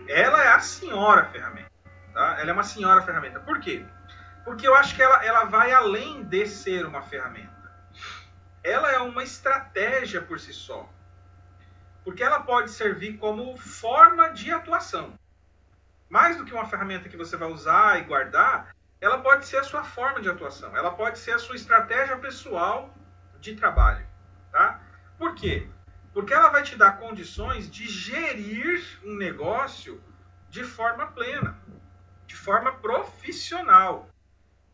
Ela é a senhora ferramenta. Tá? Ela é uma senhora ferramenta. Por quê? Porque eu acho que ela vai além de ser uma ferramenta. Ela é uma estratégia por si só. Porque ela pode servir como forma de atuação. Mais do que uma ferramenta que você vai usar e guardar, ela pode ser a sua forma de atuação. Ela pode ser a sua estratégia pessoal de trabalho. Tá? Por quê? Porque ela vai te dar condições de gerir um negócio de forma plena, de forma profissional.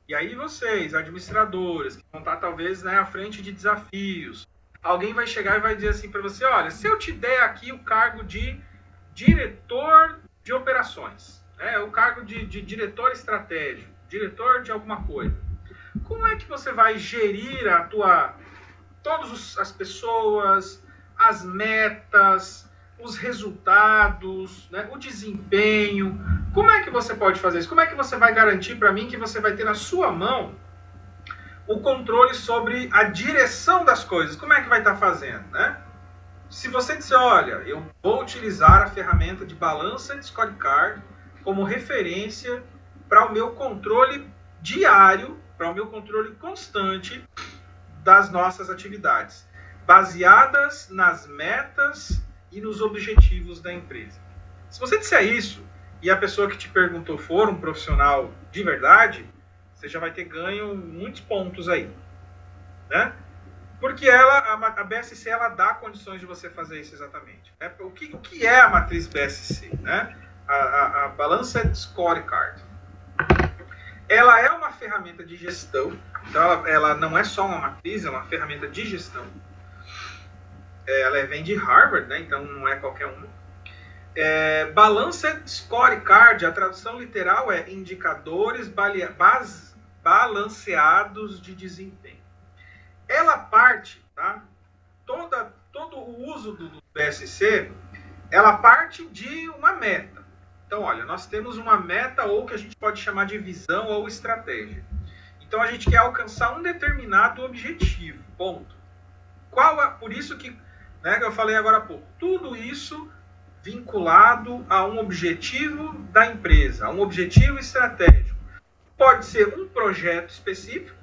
E aí vocês, administradores, que vão estar talvez, né, à frente de desafios, alguém vai chegar e vai dizer assim para você, olha, se eu te der aqui o cargo de diretor de operações, né, o cargo de diretor estratégico, diretor de alguma coisa, como é que você vai gerir todas as pessoas, as metas, os resultados, né, o desempenho? Como é que você pode fazer isso? Como é que você vai garantir para mim que você vai ter na sua mão o controle sobre a direção das coisas? Como é que vai estar fazendo, né? Se você disser, olha, eu vou utilizar a ferramenta de Balanced Scorecard como referência para o meu controle diário, para o meu controle constante das nossas atividades, baseadas nas metas e nos objetivos da empresa. Se você disser isso, e a pessoa que te perguntou for um profissional de verdade, você já vai ter ganho muitos pontos aí, né? Porque a BSC, ela dá condições de você fazer isso exatamente. Né? O que é a matriz BSC? Né? A Balanced Scorecard. Ela é uma ferramenta de gestão, então ela não é só uma matriz, é uma ferramenta de gestão. Ela vem de Harvard, né? Então não é qualquer uma. Balanced Scorecard, a tradução literal é indicadores balanceados de desempenho. Ela parte, tá? Todo o uso do BSC, ela parte de uma meta. Então, olha, nós temos uma meta ou que a gente pode chamar de visão ou estratégia. Então, a gente quer alcançar um determinado objetivo, ponto. Por isso que, né, eu falei agora há pouco, tudo isso vinculado a um objetivo da empresa, a um objetivo estratégico. pode ser um projeto específico,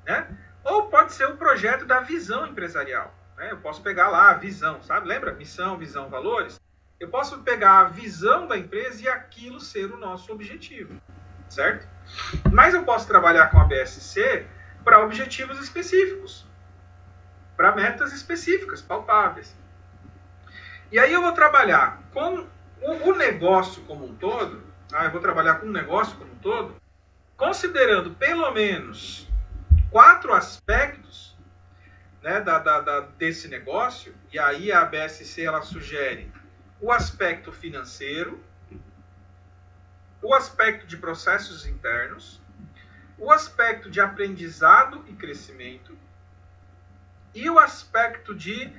né? Ou pode ser um projeto da visão empresarial. Né? Eu posso pegar lá a visão, sabe? Lembra? Missão, visão, valores. Eu posso pegar a visão da empresa e aquilo ser o nosso objetivo, certo? Mas eu posso trabalhar com a BSC para objetivos específicos, para metas específicas, palpáveis. E aí eu vou trabalhar com o negócio como um todo, eu vou trabalhar com o negócio como um todo, considerando pelo menos 4 aspectos, né, desse negócio, e aí a BSC ela sugere o aspecto financeiro, o aspecto de processos internos, o aspecto de aprendizado e crescimento, e o aspecto de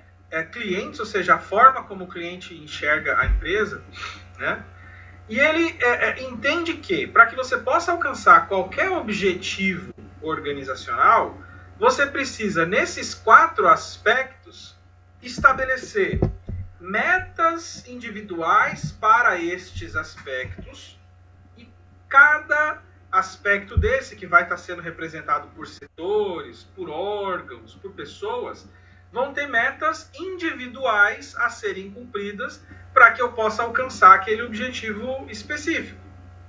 clientes, ou seja, a forma como o cliente enxerga a empresa, né? E ele entende que, para que você possa alcançar qualquer objetivo organizacional, você precisa, nesses 4 aspectos, estabelecer metas individuais para estes aspectos, e cada aspecto desse, que vai estar sendo representado por setores, por órgãos, por pessoas, vão ter metas individuais a serem cumpridas para que eu possa alcançar aquele objetivo específico.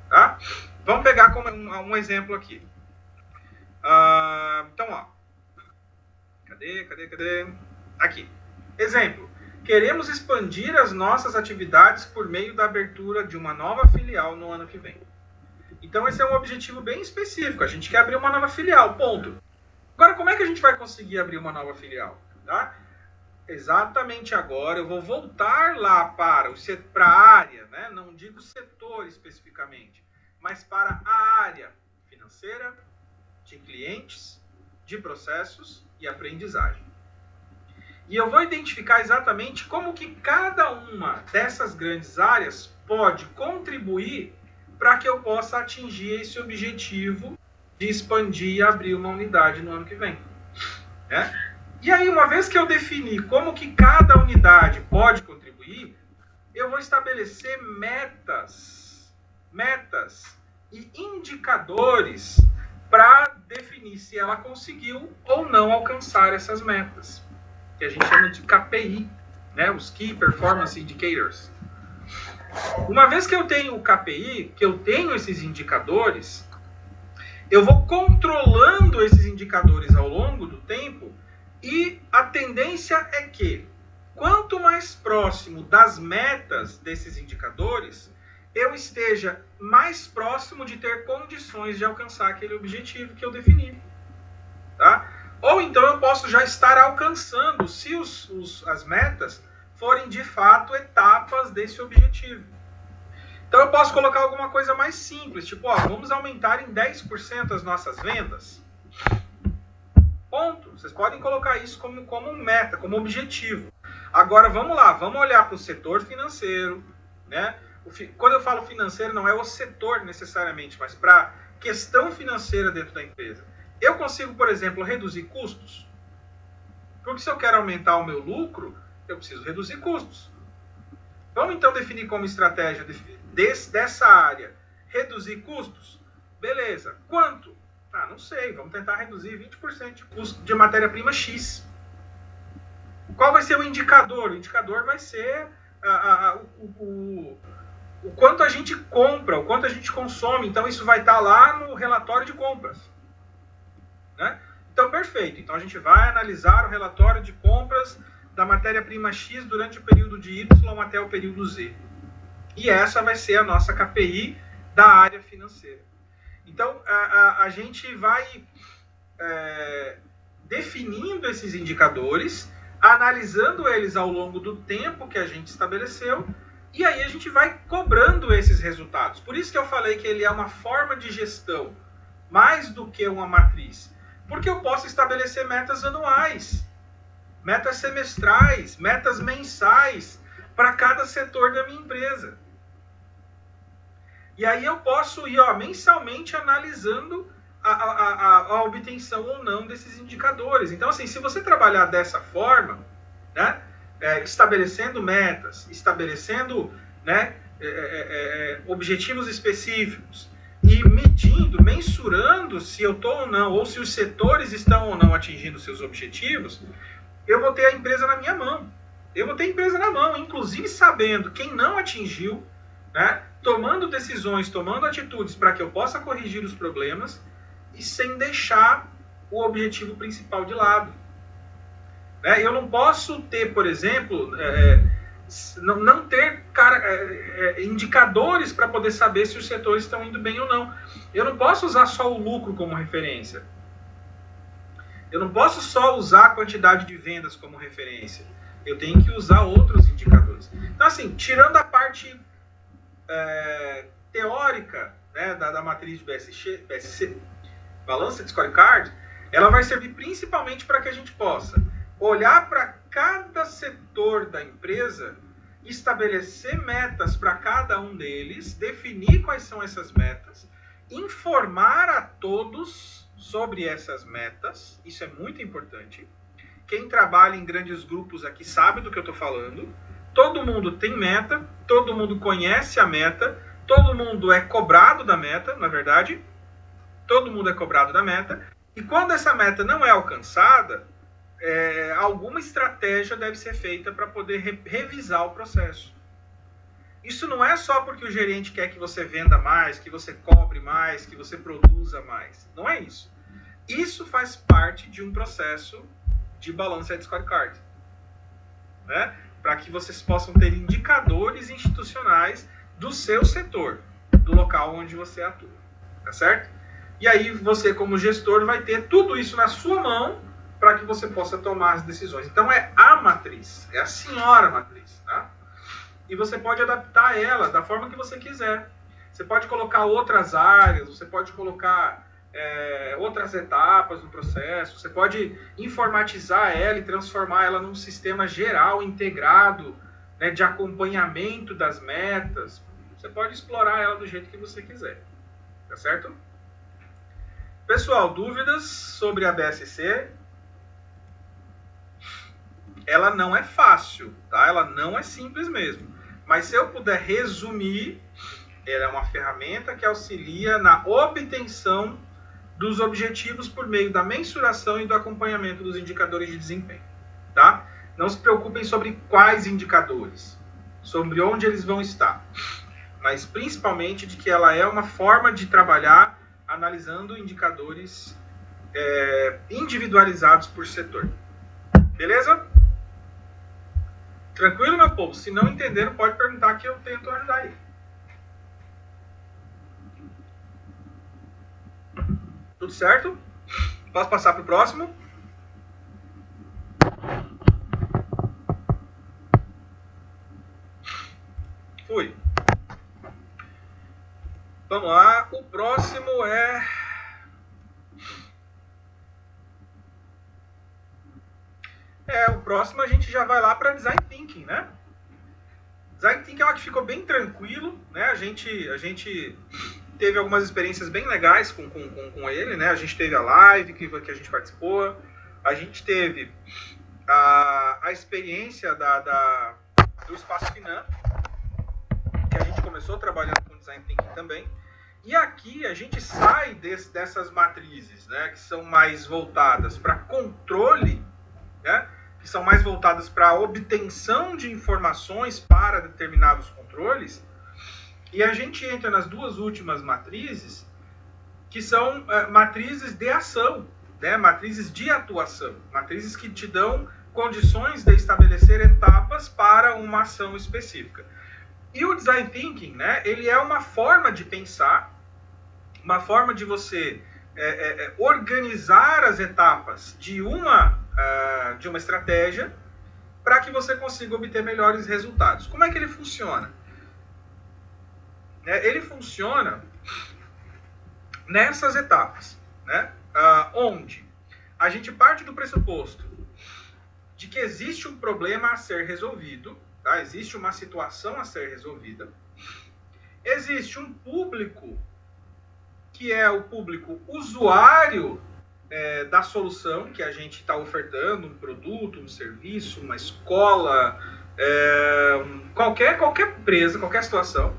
Tá? Vamos pegar como um exemplo aqui. Então, ó. Cadê? Aqui. Exemplo. Queremos expandir as nossas atividades por meio da abertura de uma nova filial no ano que vem. Então, esse é um objetivo bem específico. A gente quer abrir uma nova filial, ponto. Agora, como é que a gente vai conseguir abrir uma nova filial? Tá? Exatamente agora eu vou voltar lá para a área, né? Não digo setor especificamente, mas para a área financeira, de clientes, de processos e aprendizagem. E eu vou identificar exatamente como que cada uma dessas grandes áreas pode contribuir para que eu possa atingir esse objetivo de expandir e abrir uma unidade no ano que vem. Né? E aí, uma vez que eu defini como que cada unidade pode contribuir, eu vou estabelecer metas e indicadores para definir se ela conseguiu ou não alcançar essas metas, que a gente chama de KPI, né? Os Key Performance Indicators. Uma vez que eu tenho o KPI, que eu tenho esses indicadores, eu vou controlando esses indicadores ao longo do tempo, e a tendência é que, quanto mais próximo das metas desses indicadores, eu esteja mais próximo de ter condições de alcançar aquele objetivo que eu defini. Tá? Ou então eu posso já estar alcançando, se as metas forem de fato etapas desse objetivo. Então eu posso colocar alguma coisa mais simples, tipo, vamos aumentar em 10% as nossas vendas. Ponto. Vocês podem colocar isso como meta, como objetivo. Agora vamos lá, vamos olhar para o setor financeiro, né? Quando eu falo financeiro, não é o setor necessariamente, mas para a questão financeira dentro da empresa. Eu consigo, por exemplo, reduzir custos? Porque se eu quero aumentar o meu lucro, eu preciso reduzir custos. Vamos então definir como estratégia dessa área reduzir custos? Beleza. Quanto? Não sei. Vamos tentar reduzir 20% de custo de matéria-prima X. Qual vai ser o indicador? O indicador vai ser o quanto a gente compra, o quanto a gente consome. Então, isso vai estar lá no relatório de compras. Né? Então, perfeito. Então, a gente vai analisar o relatório de compras da matéria-prima X durante o período de Y até o período Z. E essa vai ser a nossa KPI da área financeira. Então, a gente vai definindo esses indicadores, analisando eles ao longo do tempo que a gente estabeleceu, e aí a gente vai cobrando esses resultados. Por isso que eu falei que ele é uma forma de gestão, mais do que uma matriz. Porque eu posso estabelecer metas anuais, metas semestrais, metas mensais para cada setor da minha empresa. E aí eu posso ir mensalmente analisando a obtenção ou não desses indicadores. Então, assim, se você trabalhar dessa forma, né, estabelecendo metas, estabelecendo, né, objetivos específicos e medindo, mensurando se eu estou ou não, ou se os setores estão ou não atingindo seus objetivos, eu vou ter a empresa na minha mão. Eu vou ter a empresa na mão, inclusive sabendo quem não atingiu, né, tomando decisões, tomando atitudes para que eu possa corrigir os problemas e sem deixar o objetivo principal de lado. Eu não posso ter, por exemplo, não ter indicadores para poder saber se os setores estão indo bem ou não. Eu não posso usar só o lucro como referência. Eu não posso só usar a quantidade de vendas como referência. Eu tenho que usar outros indicadores. Então, assim, tirando a parte teórica, né, da matriz de BSC, Balanced Scorecard, ela vai servir principalmente para que a gente possa olhar para cada setor da empresa, estabelecer metas para cada um deles, definir quais são essas metas, informar a todos sobre essas metas, isso é muito importante. Quem trabalha em grandes grupos aqui sabe do que eu estou falando. Todo mundo tem meta, todo mundo conhece a meta, todo mundo é cobrado da meta, na verdade. Todo mundo é cobrado da meta. E quando essa meta não é alcançada, alguma estratégia deve ser feita para poder revisar o processo. Isso não é só porque o gerente quer que você venda mais, que você cobre mais, que você produza mais. Não é isso. Isso faz parte de um processo de Balanced Scorecard, né? Para que vocês possam ter indicadores institucionais do seu setor, do local onde você atua, tá certo? E aí você, como gestor, vai ter tudo isso na sua mão para que você possa tomar as decisões. Então é a matriz, é a senhora matriz, tá? E você pode adaptar ela da forma que você quiser. Você pode colocar outras áreas, você pode colocar outras etapas no processo, você pode informatizar ela e transformar ela num sistema geral, integrado, né, de acompanhamento das metas. Você pode explorar ela do jeito que você quiser, tá certo? Pessoal, dúvidas sobre a BSC? Ela não é fácil, tá? Ela não é simples mesmo. Mas se eu puder resumir, ela é uma ferramenta que auxilia na obtenção dos objetivos por meio da mensuração e do acompanhamento dos indicadores de desempenho, tá? Não se preocupem sobre quais indicadores, sobre onde eles vão estar, mas principalmente de que ela é uma forma de trabalhar analisando indicadores individualizados por setor. Beleza? Tranquilo, meu povo? Se não entenderam, pode perguntar que eu tento ajudar aí. Tudo certo? Posso passar para o próximo? Fui. Vamos lá. O próximo o próximo a gente já vai lá para Design Thinking, né? Design Thinking é uma que ficou bem tranquilo, né? A gente teve algumas experiências bem legais com ele, né? A gente teve a live que a gente participou, a gente teve a experiência do Espaço Finan, que a gente começou trabalhando com Design Thinking também. E aqui a gente sai dessas matrizes, né? Que são mais voltadas para controle, né? Que são mais voltadas para a obtenção de informações para determinados controles. E a gente entra nas duas últimas matrizes, que são matrizes de ação, né? Matrizes de atuação, matrizes que te dão condições de estabelecer etapas para uma ação específica. E o Design Thinking, né? Ele é uma forma de pensar, uma forma de você organizar as etapas de uma estratégia para que você consiga obter melhores resultados. Como é que ele funciona? Ele funciona nessas etapas, né? Onde a gente parte do pressuposto de que existe um problema a ser resolvido, tá? Existe uma situação a ser resolvida, existe um público que é o público usuário da solução que a gente está ofertando, um produto, um serviço, uma escola, qualquer empresa, qualquer situação.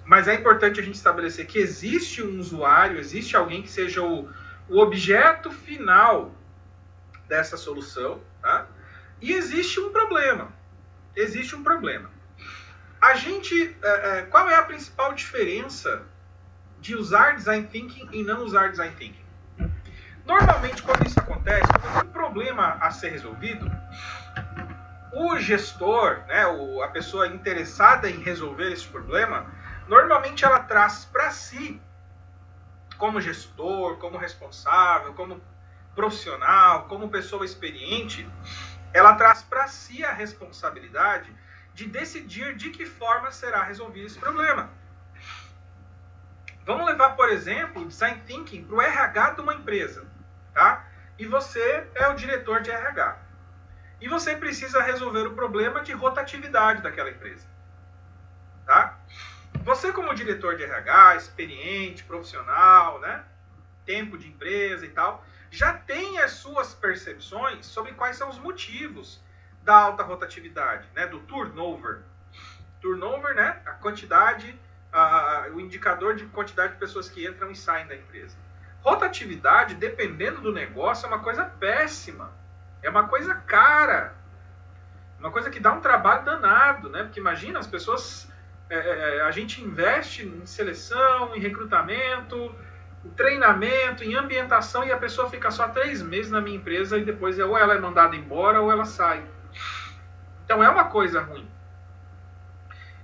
Mas é importante a gente estabelecer que existe um usuário, existe alguém que seja o objeto final dessa solução, tá? E existe um problema. Existe um problema. A gente, qual é a principal diferença de usar Design Thinking e não usar Design Thinking? Normalmente, quando isso acontece, quando tem um problema a ser resolvido, o gestor, né, a pessoa interessada em resolver esse problema, normalmente ela traz para si, como gestor, como responsável, como profissional, como pessoa experiente, ela traz para si a responsabilidade de decidir de que forma será resolvido esse problema. Vamos levar, por exemplo, o Design Thinking para o RH de uma empresa, tá? E você é o diretor de RH. E você precisa resolver o problema de rotatividade daquela empresa, tá? Você, como diretor de RH, experiente, profissional, né? Tempo de empresa e tal, já tem as suas percepções sobre quais são os motivos da alta rotatividade, né? Do turnover. Turnover, né? A quantidade, o indicador de quantidade de pessoas que entram e saem da empresa. Rotatividade, dependendo do negócio, é uma coisa péssima. É uma coisa cara. Uma coisa que dá um trabalho danado, né? Porque imagina, as pessoas... a gente investe em seleção, em recrutamento, em treinamento, em ambientação, e a pessoa fica só 3 meses na minha empresa e depois ou ela é mandada embora ou ela sai. Então é uma coisa ruim.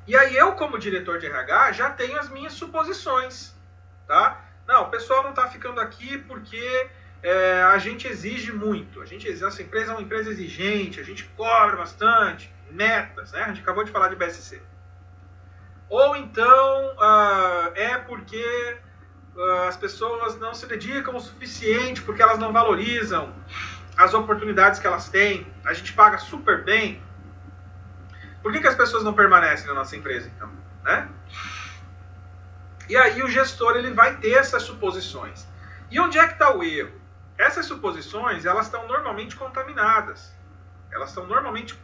E aí eu, como diretor de RH, já tenho as minhas suposições, tá? Não, o pessoal não está ficando aqui porque a gente exige muito. Nossa empresa é uma empresa exigente, a gente cobra bastante, metas, né? A gente acabou de falar de BSC. Ou então é porque as pessoas não se dedicam o suficiente, porque elas não valorizam as oportunidades que elas têm. A gente paga super bem. Por que as pessoas não permanecem na nossa empresa, então? Né? E aí o gestor ele vai ter essas suposições. E onde é que está o erro? Essas suposições, elas estão normalmente contaminadas. Elas estão normalmente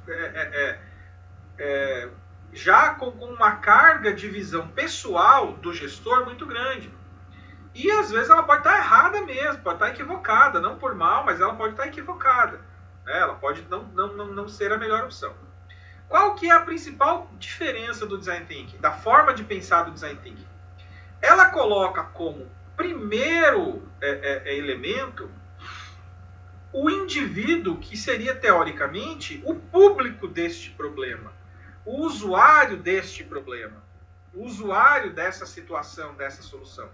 já com uma carga de visão pessoal do gestor muito grande. E às vezes ela pode estar errada mesmo, pode estar equivocada, não por mal, mas ela pode estar equivocada. Né? Ela pode não ser a melhor opção. Qual que é a principal diferença do Design Thinking, da forma de pensar do Design Thinking? Ela coloca como primeiro elemento o indivíduo que seria, teoricamente, o público deste problema, o usuário deste problema, o usuário dessa situação, dessa solução.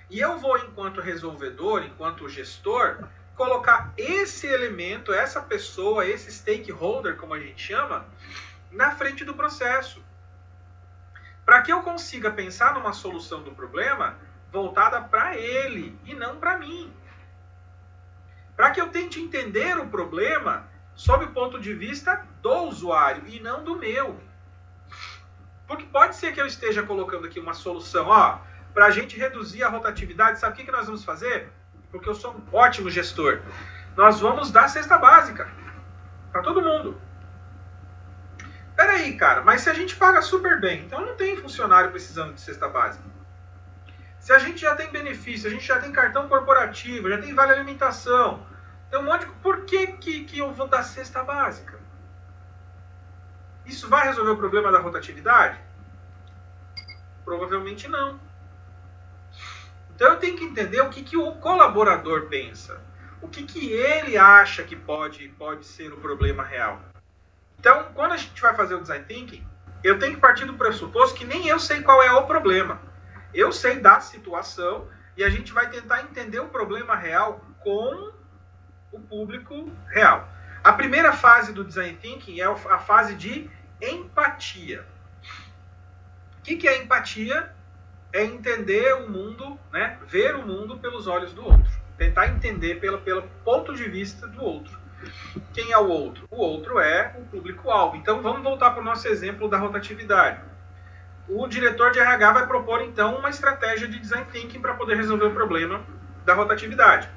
E eu vou, enquanto resolvedor, enquanto gestor, colocar esse elemento, essa pessoa, esse stakeholder, como a gente chama, na frente do processo. Para que eu consiga pensar numa solução do problema voltada para ele e não para mim. Para que eu tente entender o problema sob o ponto de vista do usuário e não do meu. Porque pode ser que eu esteja colocando aqui uma solução, para a gente reduzir a rotatividade, sabe o que nós vamos fazer? Porque eu sou um ótimo gestor. Nós vamos dar cesta básica para todo mundo. Peraí, cara, mas se a gente paga super bem, então não tem funcionário precisando de cesta básica. Se a gente já tem benefício, a gente já tem cartão corporativo, já tem vale alimentação, tem um monte de... Por que eu vou dar cesta básica? Isso vai resolver o problema da rotatividade? Provavelmente não. Então eu tenho que entender o que o colaborador pensa. O que ele acha que pode ser o problema real. Então, quando a gente vai fazer o Design Thinking, eu tenho que partir do pressuposto que nem eu sei qual é o problema. Eu sei da situação e a gente vai tentar entender o problema real com o público real. A primeira fase do Design Thinking é a fase de empatia. O que é empatia? É entender o mundo, né? Ver o mundo pelos olhos do outro. Tentar entender pelo ponto de vista do outro. Quem é o outro? O outro é o público-alvo. Então vamos voltar para o nosso exemplo da rotatividade. O diretor de RH vai propor então uma estratégia de Design Thinking para poder resolver o problema da rotatividade.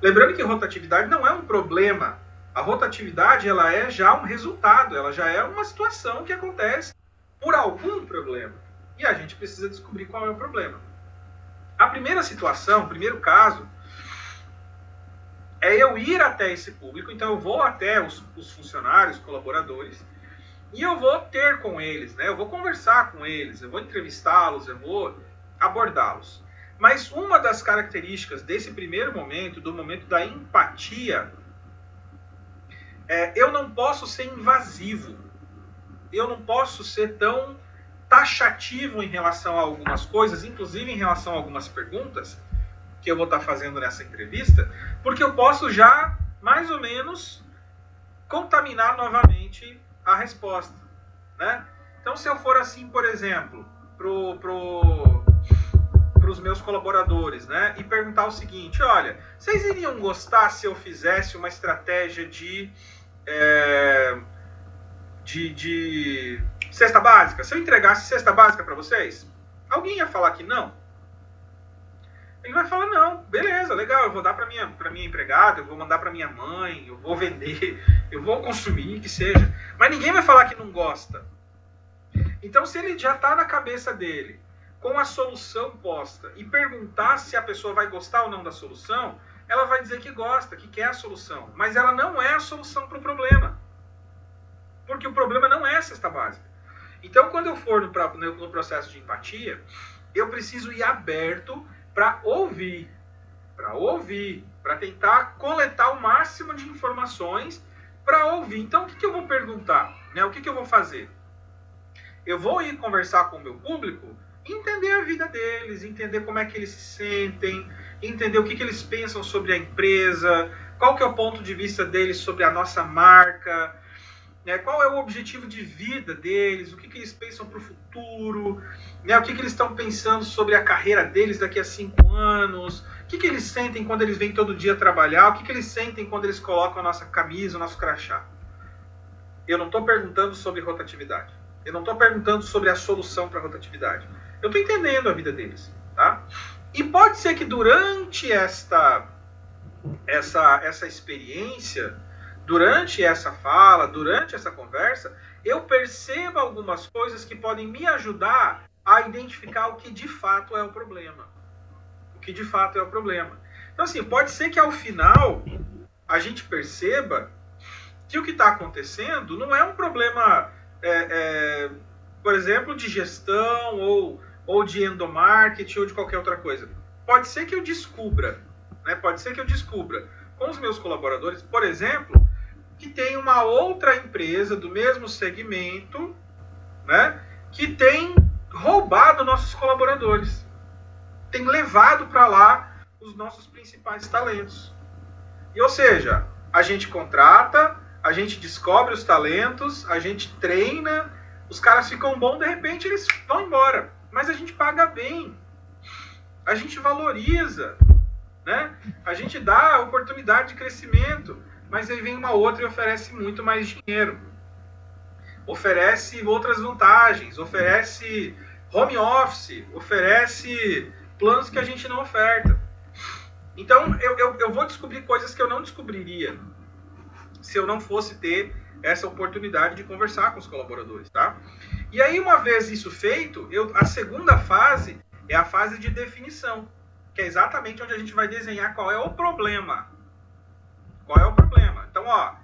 Lembrando que rotatividade não é um problema. A rotatividade ela é já um resultado, ela já é uma situação que acontece por algum problema. E a gente precisa descobrir qual é o problema. A primeira situação, o primeiro caso, é eu ir até esse público. Então eu vou até os funcionários, colaboradores, e eu vou ter com eles, né? Eu vou conversar com eles, eu vou entrevistá-los, eu vou abordá-los. Mas uma das características desse primeiro momento, do momento da empatia, eu não posso ser invasivo. Eu não posso ser tão taxativo em relação a algumas coisas, inclusive em relação a algumas perguntas que eu vou estar fazendo nessa entrevista, porque eu posso já, mais ou menos, contaminar novamente a resposta, né? Então, se eu for assim, por exemplo, para os meus colaboradores, né, e perguntar o seguinte: olha, vocês iriam gostar se eu fizesse uma estratégia de cesta básica? Se eu entregasse cesta básica para vocês? Alguém ia falar que não? Ele vai falar: não, beleza, legal, eu vou dar para minha empregada, eu vou mandar para minha mãe, eu vou vender, eu vou consumir, que seja. Mas ninguém vai falar que não gosta. Então, se ele já está na cabeça dele com a solução posta e perguntar se a pessoa vai gostar ou não da solução, ela vai dizer que gosta, que quer a solução. Mas ela não é a solução para o problema. Porque o problema não é a cesta básica. Então, quando eu for no processo de empatia, eu preciso ir aberto para ouvir, para tentar coletar o máximo de informações para ouvir. Então, o que eu vou perguntar? Né? O que eu vou fazer? Eu vou ir conversar com o meu público, entender a vida deles, entender como é que eles se sentem, entender o que eles pensam sobre a empresa, qual que é o ponto de vista deles sobre a nossa marca, né? Qual é o objetivo de vida deles, o que eles pensam para o futuro, né? O que eles estão pensando sobre a carreira deles daqui a 5 anos, o que eles sentem quando eles vêm todo dia trabalhar, o que eles sentem quando eles colocam a nossa camisa, o nosso crachá. Eu não estou perguntando sobre rotatividade. Eu não estou perguntando sobre a solução para a rotatividade. Eu estou entendendo a vida deles, tá? E pode ser que durante essa experiência, durante essa fala, durante essa conversa, eu perceba algumas coisas que podem me ajudar a identificar o que de fato é o problema. O que de fato é o problema. Então, assim, pode ser que ao final a gente perceba que o que está acontecendo não é um problema, por exemplo, de gestão ou de endomarketing ou de qualquer outra coisa. Pode ser que eu descubra, né? Pode ser que eu descubra com os meus colaboradores, por exemplo, que tem uma outra empresa do mesmo segmento, né, que tem roubado nossos colaboradores, tem levado para lá os nossos principais talentos. E, ou seja, a gente contrata, a gente descobre os talentos, a gente treina, os caras ficam bons, de repente eles vão embora. Mas a gente paga bem, a gente valoriza, né? A gente dá oportunidade de crescimento, mas aí vem uma outra e oferece muito mais dinheiro, oferece outras vantagens, oferece home office, oferece planos que a gente não oferta. Então eu vou descobrir coisas que eu não descobriria se eu não fosse ter essa oportunidade de conversar com os colaboradores, tá? E aí, uma vez isso feito, a segunda fase é a fase de definição, que é exatamente onde a gente vai desenhar qual é o problema. Qual é o problema? Então, ó,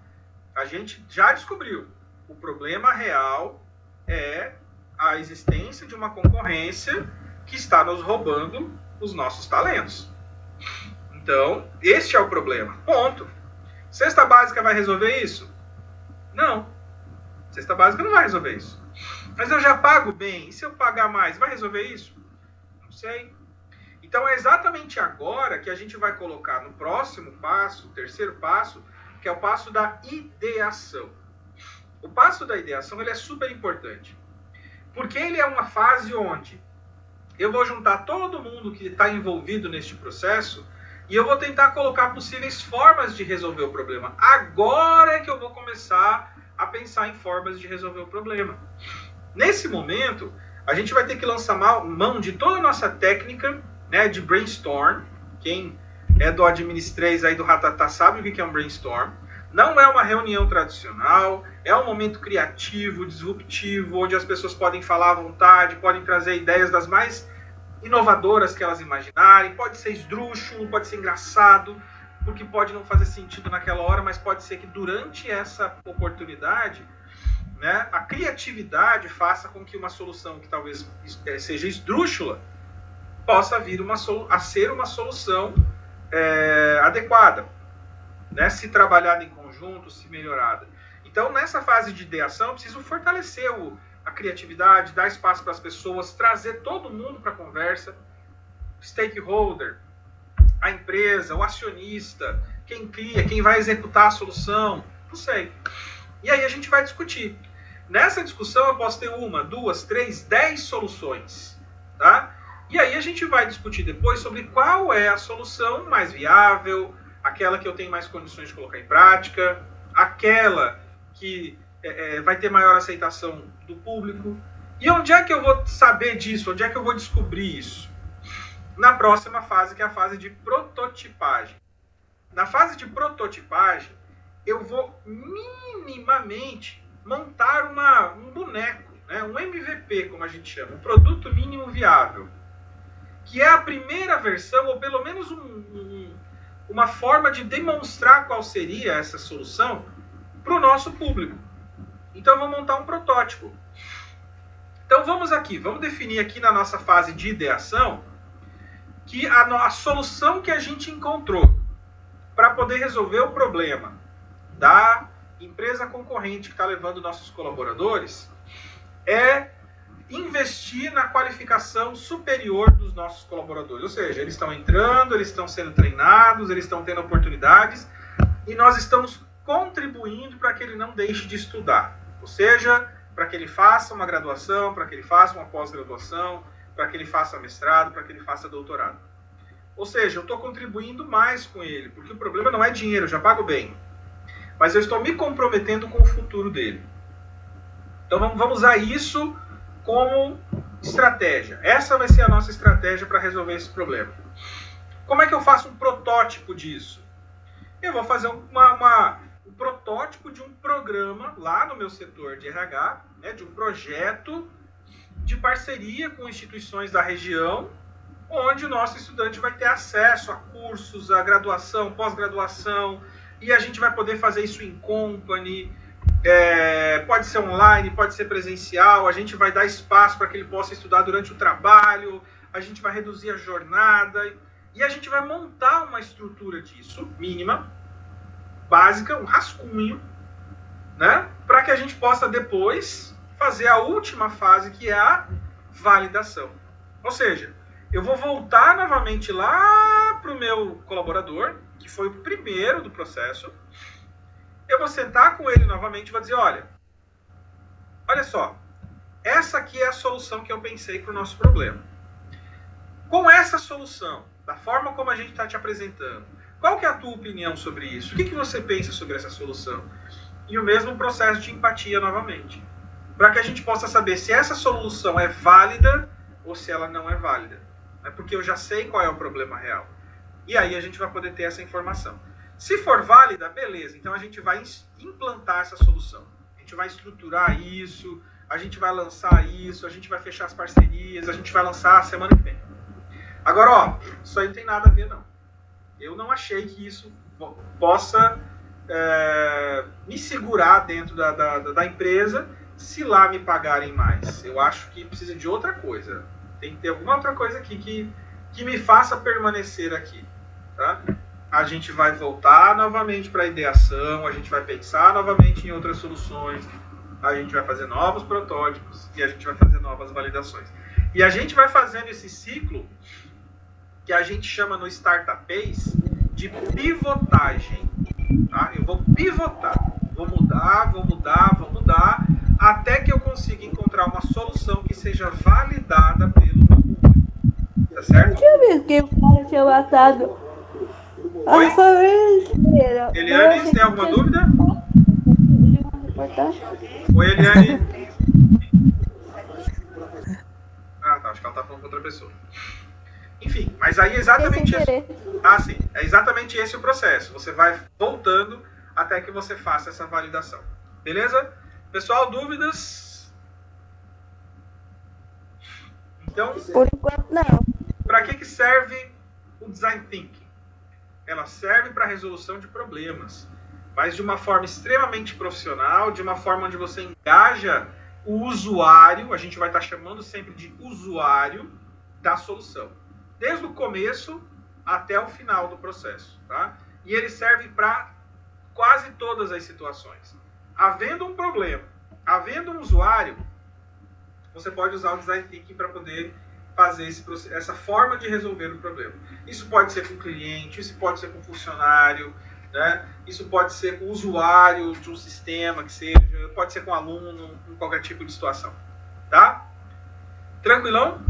a gente já descobriu. O problema real é a existência de uma concorrência que está nos roubando os nossos talentos. Então, este é o problema. Ponto. Cesta básica vai resolver isso? Não. Cesta básica não vai resolver isso. Mas eu já pago bem. E se eu pagar mais, vai resolver isso? Não sei. Então é exatamente agora que a gente vai colocar no próximo passo, o terceiro passo, que é o passo da ideação. O passo da ideação ele é super importante. Porque ele é uma fase onde eu vou juntar todo mundo que está envolvido neste processo e eu vou tentar colocar possíveis formas de resolver o problema. Agora é que eu vou começar a pensar em formas de resolver o problema. Nesse momento, a gente vai ter que lançar mão de toda a nossa técnica, né, de brainstorm. Quem é do Administrês aí do Ratatá sabe o que é um brainstorm. Não é uma reunião tradicional, é um momento criativo, disruptivo, onde as pessoas podem falar à vontade, podem trazer ideias das mais inovadoras que elas imaginarem, pode ser esdrúxulo, pode ser engraçado, porque pode não fazer sentido naquela hora, mas pode ser que durante essa oportunidade, né, a criatividade faça com que uma solução que talvez seja esdrúxula possa vir a ser uma solução adequada, né, se trabalhada em conjunto, se melhorada. Então, nessa fase de ideação, eu preciso fortalecer a criatividade, dar espaço para as pessoas, trazer todo mundo para a conversa, stakeholder, a empresa, o acionista, quem cria, quem vai executar a solução, não sei. E aí a gente vai discutir. Nessa discussão eu posso ter 1, 2, 3, 10 soluções, tá? E aí a gente vai discutir depois sobre qual é a solução mais viável, aquela que eu tenho mais condições de colocar em prática, aquela que vai ter maior aceitação do público. E onde é que eu vou saber disso? Onde é que eu vou descobrir isso? Na próxima fase, que é a fase de prototipagem. Na fase de prototipagem, eu vou minimamente montar um boneco, né? Um MVP, como a gente chama, um produto mínimo viável, que é a primeira versão, ou pelo menos uma forma de demonstrar qual seria essa solução para o nosso público. Então eu vou montar um protótipo. Então vamos definir aqui na nossa fase de ideação que a solução que a gente encontrou para poder resolver o problema da empresa concorrente que está levando nossos colaboradores é investir na qualificação superior dos nossos colaboradores. Ou seja, eles estão entrando, eles estão sendo treinados, eles estão tendo oportunidades e nós estamos contribuindo para que ele não deixe de estudar. Ou seja, para que ele faça uma graduação, para que ele faça uma pós-graduação, para que ele faça mestrado, para que ele faça doutorado. Ou seja, eu estou contribuindo mais com ele, porque o problema não é dinheiro, eu já pago bem. Mas eu estou me comprometendo com o futuro dele. Então vamos usar isso como estratégia. Essa vai ser a nossa estratégia para resolver esse problema. Como é que eu faço um protótipo disso? Eu vou fazer um protótipo de um programa lá no meu setor de RH, né, de um projeto de parceria com instituições da região, onde o nosso estudante vai ter acesso a cursos, a graduação, pós-graduação, e a gente vai poder fazer isso em company, pode ser online, pode ser presencial, a gente vai dar espaço para que ele possa estudar durante o trabalho, a gente vai reduzir a jornada, e a gente vai montar uma estrutura disso, mínima, básica, um rascunho, né, para que a gente possa depois fazer a última fase, que é a validação. Ou seja, eu vou voltar novamente lá para o meu colaborador, que foi o primeiro do processo. Eu vou sentar com ele novamente e vou dizer, olha só, essa aqui é a solução que eu pensei para o nosso problema. Com essa solução, da forma como a gente está te apresentando, qual que é a tua opinião sobre isso? O que você pensa sobre essa solução? E o mesmo processo de empatia novamente, para que a gente possa saber se essa solução é válida ou se ela não é válida. É porque eu já sei qual é o problema real. E aí a gente vai poder ter essa informação. Se for válida, beleza. Então a gente vai implantar essa solução. A gente vai estruturar isso, a gente vai lançar isso, a gente vai fechar as parcerias, a gente vai lançar a semana que vem. Agora, isso aí não tem nada a ver, não. Eu não achei que isso possa me segurar dentro da empresa se lá me pagarem mais. Eu acho que precisa de outra coisa. Tem que ter alguma outra coisa aqui que me faça permanecer aqui. Tá? A gente vai voltar novamente para a ideação, a gente vai pensar novamente em outras soluções, a gente vai fazer novos protótipos e a gente vai fazer novas validações. E a gente vai fazendo esse ciclo que a gente chama no Startupês de pivotagem. Tá? Eu vou pivotar, vou mudar, até que eu consiga encontrar uma solução que seja validada pelo público. Tá certo? Deixa eu ver quem o cara tinha matado. Oi? A família inteira. Eliane, você tem alguma dúvida? Oi, Eliane. Tá, acho que ela tá falando com outra pessoa. Enfim, mas aí é exatamente esse. É exatamente esse o processo. Você vai voltando até que você faça essa validação. Beleza? Pessoal, dúvidas? Então, Por enquanto, não. para que serve o Design Thinking? Ela serve para a resolução de problemas, mas de uma forma extremamente profissional, de uma forma onde você engaja o usuário, a gente vai estar chamando sempre de usuário da solução, desde o começo até o final do processo, tá? E ele serve para quase todas as situações. Havendo um problema, havendo um usuário, você pode usar o Design Thinking para poder fazer essa forma de resolver o problema. Isso pode ser com o cliente, isso pode ser com o funcionário, né? Isso pode ser com o usuário de um sistema que seja, pode ser com o aluno, em qualquer tipo de situação. Tá? Tranquilão?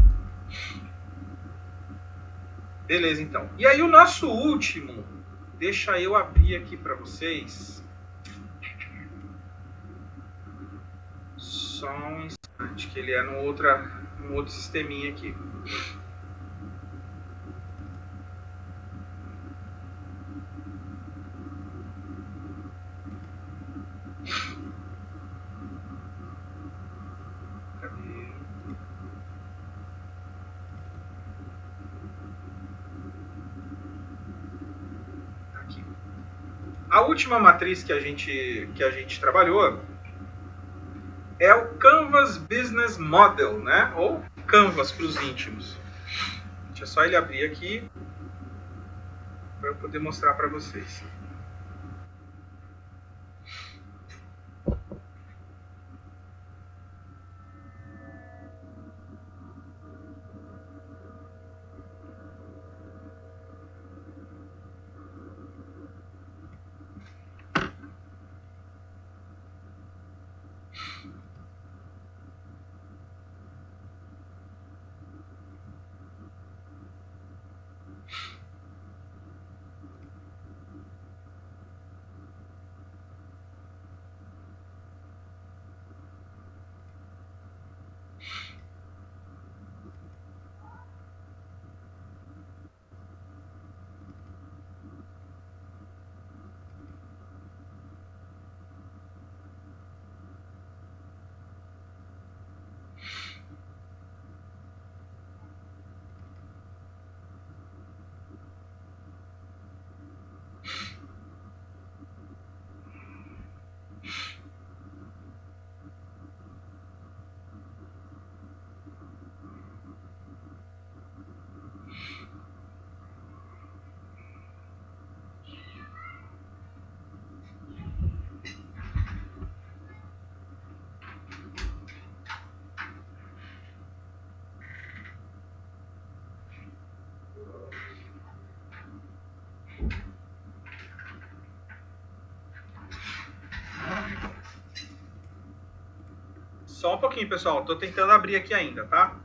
Beleza, então. E aí o nosso último, deixa eu abrir aqui para vocês. Só um instante, que ele é num outro sisteminha aqui. Cadê? Aqui. A última matriz que a gente trabalhou é o Canvas Business Model, né? Ou Canvas para os íntimos. Deixa só ele abrir aqui para eu poder mostrar para vocês. Só um pouquinho, pessoal. Estou tentando abrir aqui ainda, tá?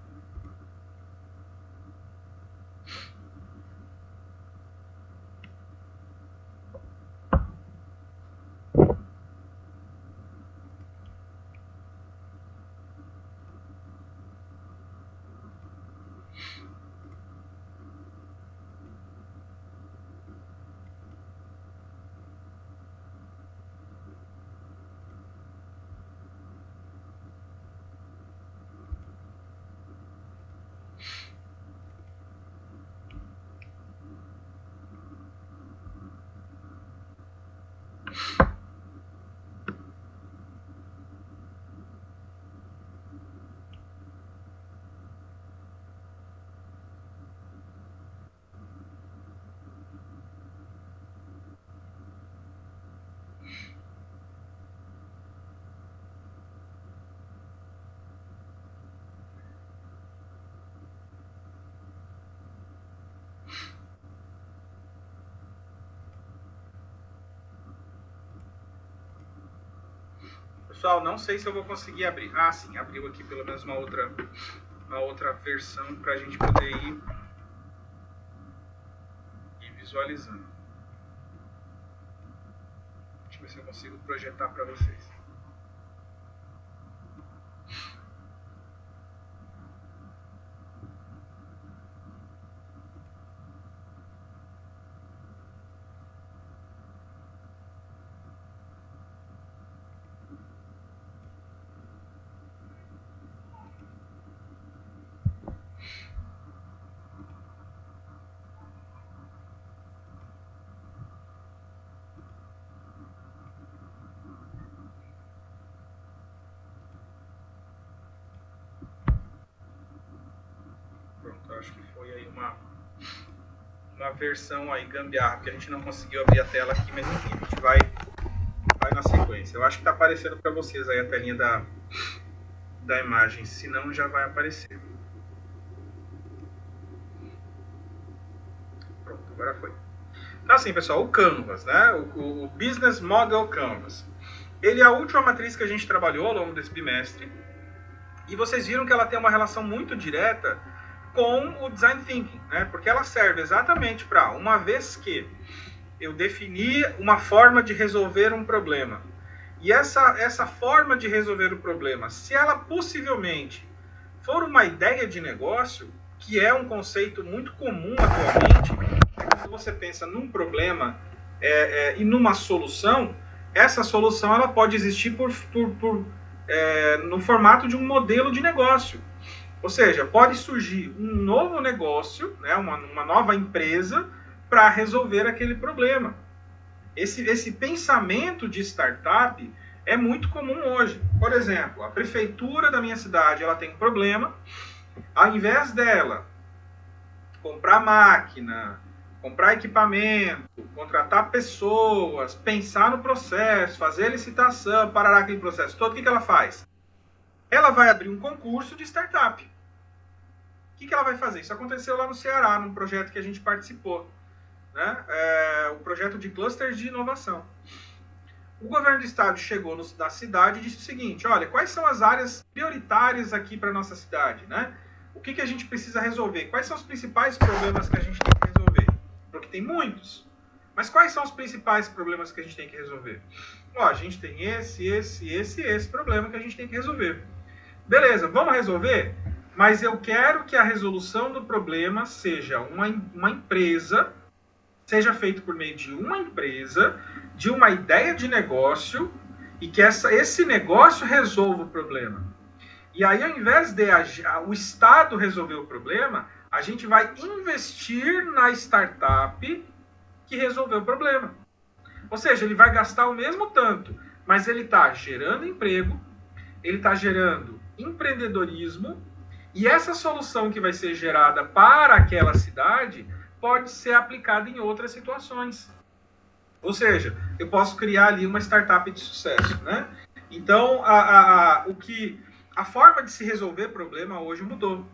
Pessoal, não sei se eu vou conseguir abrir. Ah, sim, abriu aqui pelo menos uma outra versão para a gente poder ir visualizando. Deixa eu ver se eu consigo projetar para vocês. acho que foi aí uma versão aí gambiarra, porque a gente não conseguiu abrir a tela aqui, mas enfim, a gente vai na sequência. Eu acho que está aparecendo para vocês aí a telinha da imagem, se não já vai aparecer. Pronto, agora foi. Então assim, pessoal, o Canvas, né? O Business Model Canvas. Ele é a última matriz que a gente trabalhou ao longo desse bimestre. E vocês viram que ela tem uma relação muito direta com o Design Thinking, né? Porque ela serve exatamente para, uma vez que eu defini uma forma de resolver um problema, e essa forma de resolver o problema, se ela possivelmente for uma ideia de negócio, que é um conceito muito comum atualmente, quando você pensa num problema e numa solução, essa solução ela pode existir no formato de um modelo de negócio. Ou seja, pode surgir um novo negócio, né, uma nova empresa para resolver aquele problema. Esse pensamento de startup é muito comum hoje. Por exemplo, a prefeitura da minha cidade ela tem um problema. Ao invés dela comprar máquina, comprar equipamento, contratar pessoas, pensar no processo, fazer licitação, parar aquele processo todo, o que ela faz? Ela vai abrir um concurso de startup. O que ela vai fazer? Isso aconteceu lá no Ceará, num projeto que a gente participou, né? O projeto de clusters de inovação. O governo do estado chegou na cidade e disse o seguinte: olha, quais são as áreas prioritárias aqui para a nossa cidade, né? O que a gente precisa resolver? Quais são os principais problemas que a gente tem que resolver? Porque tem muitos. Mas quais são os principais problemas que a gente tem que resolver? Ó, a gente tem esse problema que a gente tem que resolver. Beleza, vamos resolver? Mas eu quero que a resolução do problema seja uma empresa, seja feito por meio de uma empresa, de uma ideia de negócio, e que esse negócio resolva o problema. E aí, ao invés de o Estado resolver o problema, a gente vai investir na startup que resolveu o problema. Ou seja, ele vai gastar o mesmo tanto, mas ele está gerando emprego, ele está gerando empreendedorismo, e essa solução que vai ser gerada para aquela cidade pode ser aplicada em outras situações. Ou seja, eu posso criar ali uma startup de sucesso, né? Então, a forma de se resolver problema hoje mudou,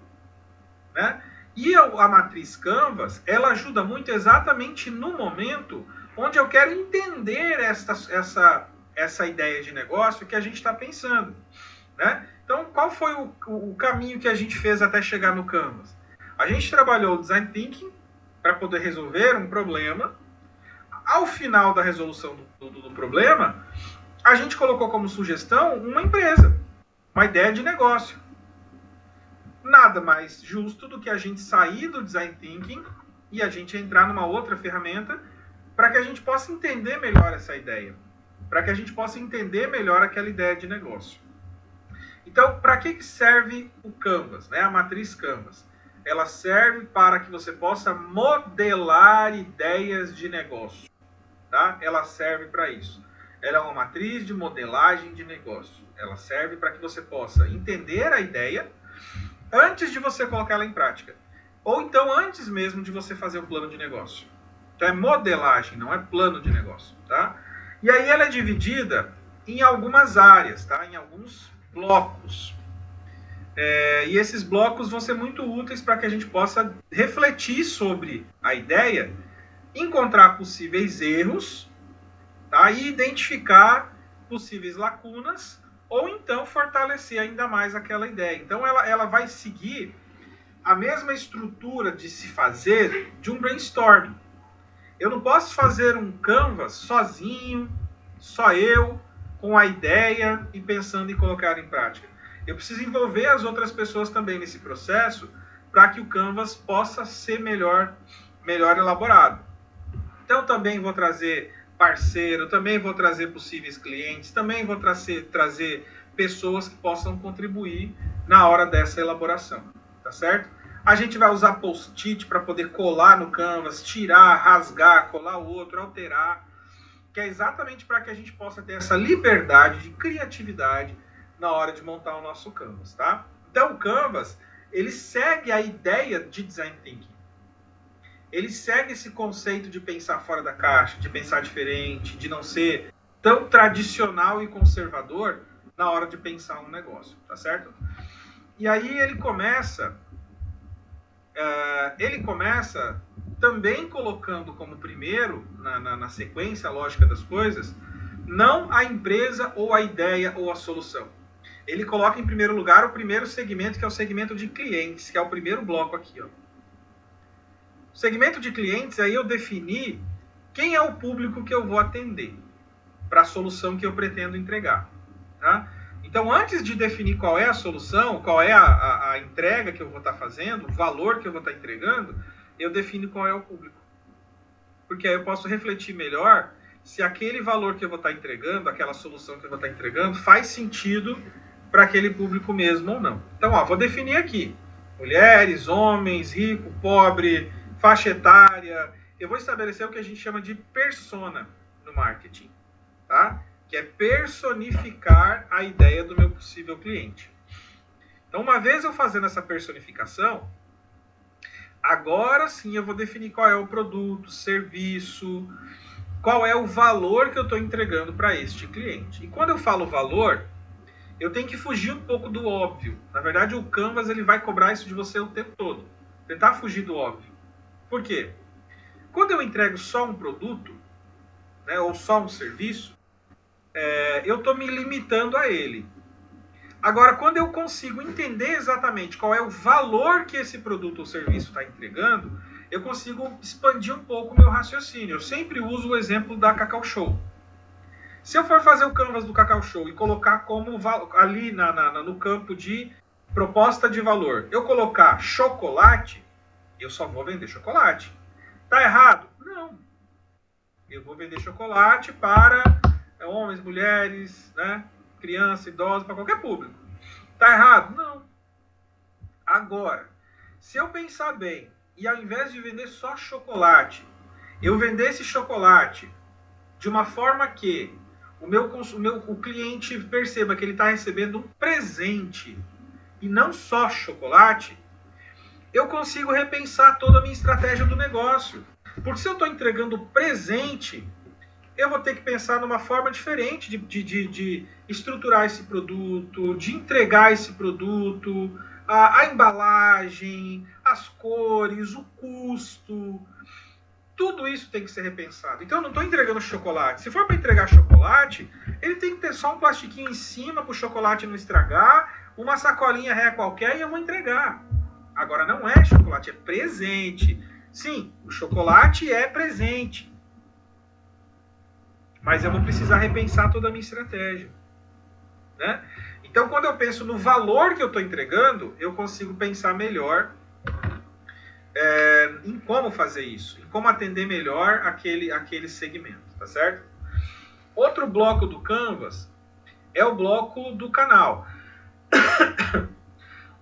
né? E a matriz Canvas, ela ajuda muito exatamente no momento onde eu quero entender essa ideia de negócio que a gente está pensando, né? Então, qual foi o caminho que a gente fez até chegar no Canvas? A gente trabalhou o Design Thinking para poder resolver um problema. Ao final da resolução do problema, a gente colocou como sugestão uma empresa, uma ideia de negócio. Nada mais justo do que a gente sair do Design Thinking e a gente entrar numa outra ferramenta para que a gente possa entender melhor essa ideia, para que a gente possa entender melhor aquela ideia de negócio. Então, para que serve o Canvas, né? A matriz Canvas? Ela serve para que você possa modelar ideias de negócio, tá? Ela serve para isso. Ela é uma matriz de modelagem de negócio. Ela serve para que você possa entender a ideia antes de você colocar ela em prática. Ou então antes mesmo de você fazer o plano de negócio. Então é modelagem, não é plano de negócio, tá? E aí ela é dividida em algumas áreas, tá? Em alguns blocos. E esses blocos vão ser muito úteis para que a gente possa refletir sobre a ideia, encontrar possíveis erros, tá? E identificar possíveis lacunas, ou então fortalecer ainda mais aquela ideia. Então ela vai seguir a mesma estrutura de se fazer de um brainstorming. Eu não posso fazer um Canvas sozinho, só eu, com a ideia e pensando em colocar em prática. Eu preciso envolver as outras pessoas também nesse processo para que o Canvas possa ser melhor elaborado. Então também vou trazer parceiro, também vou trazer possíveis clientes, também vou trazer pessoas que possam contribuir na hora dessa elaboração, tá certo? A gente vai usar post-it para poder colar no Canvas, tirar, rasgar, colar o outro, alterar, que é exatamente para que a gente possa ter essa liberdade de criatividade na hora de montar o nosso Canvas, tá? Então o Canvas ele segue a ideia de design thinking. Ele segue esse conceito de pensar fora da caixa, de pensar diferente, de não ser tão tradicional e conservador na hora de pensar um negócio, tá certo? E aí ele começa também colocando como primeiro, na sequência lógica das coisas, não a empresa ou a ideia ou a solução. Ele coloca em primeiro lugar o primeiro segmento, que é o segmento de clientes, que é o primeiro bloco aqui, ó. O segmento de clientes, aí eu defini quem é o público que eu vou atender para a solução que eu pretendo entregar. Tá? Então, antes de definir qual é a solução, qual é a entrega que eu vou estar fazendo, o valor que eu vou estar entregando, eu defino qual é o público. Porque aí eu posso refletir melhor se aquele valor que eu vou estar entregando, aquela solução que eu vou estar entregando, faz sentido para aquele público mesmo ou não. Então, ó, vou definir aqui. Mulheres, homens, rico, pobre, faixa etária. Eu vou estabelecer o que a gente chama de persona no marketing, tá? Que é personificar a ideia do meu possível cliente. Então, uma vez eu fazendo essa personificação, agora sim eu vou definir qual é o produto, serviço, qual é o valor que eu estou entregando para este cliente. E quando eu falo valor, eu tenho que fugir um pouco do óbvio. Na verdade, o Canvas ele vai cobrar isso de você o tempo todo. Tentar fugir do óbvio. Por quê? Quando eu entrego só um produto, né, ou só um serviço, eu estou me limitando a ele. Agora, quando eu consigo entender exatamente qual é o valor que esse produto ou serviço está entregando, eu consigo expandir um pouco o meu raciocínio. Eu sempre uso o exemplo da Cacau Show. Se eu for fazer o Canvas do Cacau Show e colocar como ali no campo de proposta de valor, eu colocar chocolate, eu só vou vender chocolate. Tá errado? Não. Eu vou vender chocolate para homens, mulheres, né, criança, idosa, para qualquer público. Tá errado? Não. Agora, se eu pensar bem, e ao invés de vender só chocolate, eu vender esse chocolate de uma forma que o cliente perceba que ele está recebendo um presente e não só chocolate, eu consigo repensar toda a minha estratégia do negócio. Porque se eu estou entregando presente, eu vou ter que pensar numa forma diferente de estruturar esse produto, de entregar esse produto, a embalagem, as cores, o custo. Tudo isso tem que ser repensado. Então eu não estou entregando chocolate. Se for para entregar chocolate, ele tem que ter só um plastiquinho em cima para o chocolate não estragar, uma sacolinha ré qualquer e eu vou entregar. Agora não é chocolate, é presente. Sim, o chocolate é presente. Mas eu vou precisar repensar toda a minha estratégia. Né? Então, quando eu penso no valor que eu estou entregando, eu consigo pensar melhor em como fazer isso, em como atender melhor aquele segmento, tá certo? Outro bloco do Canvas é o bloco do canal.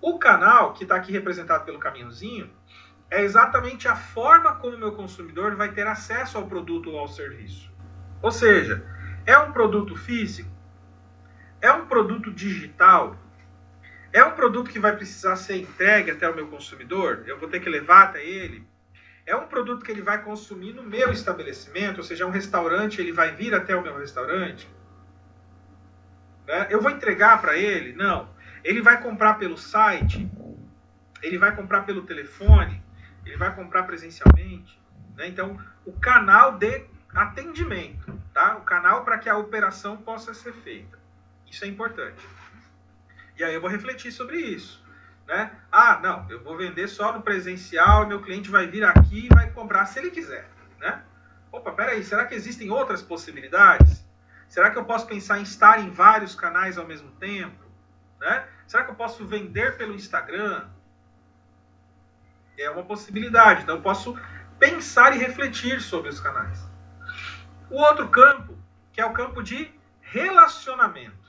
O canal, que está aqui representado pelo caminhozinho, é exatamente a forma como o meu consumidor vai ter acesso ao produto ou ao serviço. Ou seja, é um produto físico? É um produto digital? É um produto que vai precisar ser entregue até o meu consumidor? Eu vou ter que levar até ele? É um produto que ele vai consumir no meu estabelecimento? Ou seja, é um restaurante, ele vai vir até o meu restaurante? Né? Eu vou entregar para ele? Não. Ele vai comprar pelo site? Ele vai comprar pelo telefone? Ele vai comprar presencialmente? Né? Então, o canal de atendimento, tá? O canal para que a operação possa ser feita. Isso é importante. E aí eu vou refletir sobre isso. Né? Ah, não, eu vou vender só no presencial e meu cliente vai vir aqui e vai comprar se ele quiser. Né? Opa, peraí, será que existem outras possibilidades? Será que eu posso pensar em estar em vários canais ao mesmo tempo? Né? Será que eu posso vender pelo Instagram? É uma possibilidade. Então eu posso pensar e refletir sobre os canais. O outro campo, que é o campo de relacionamento.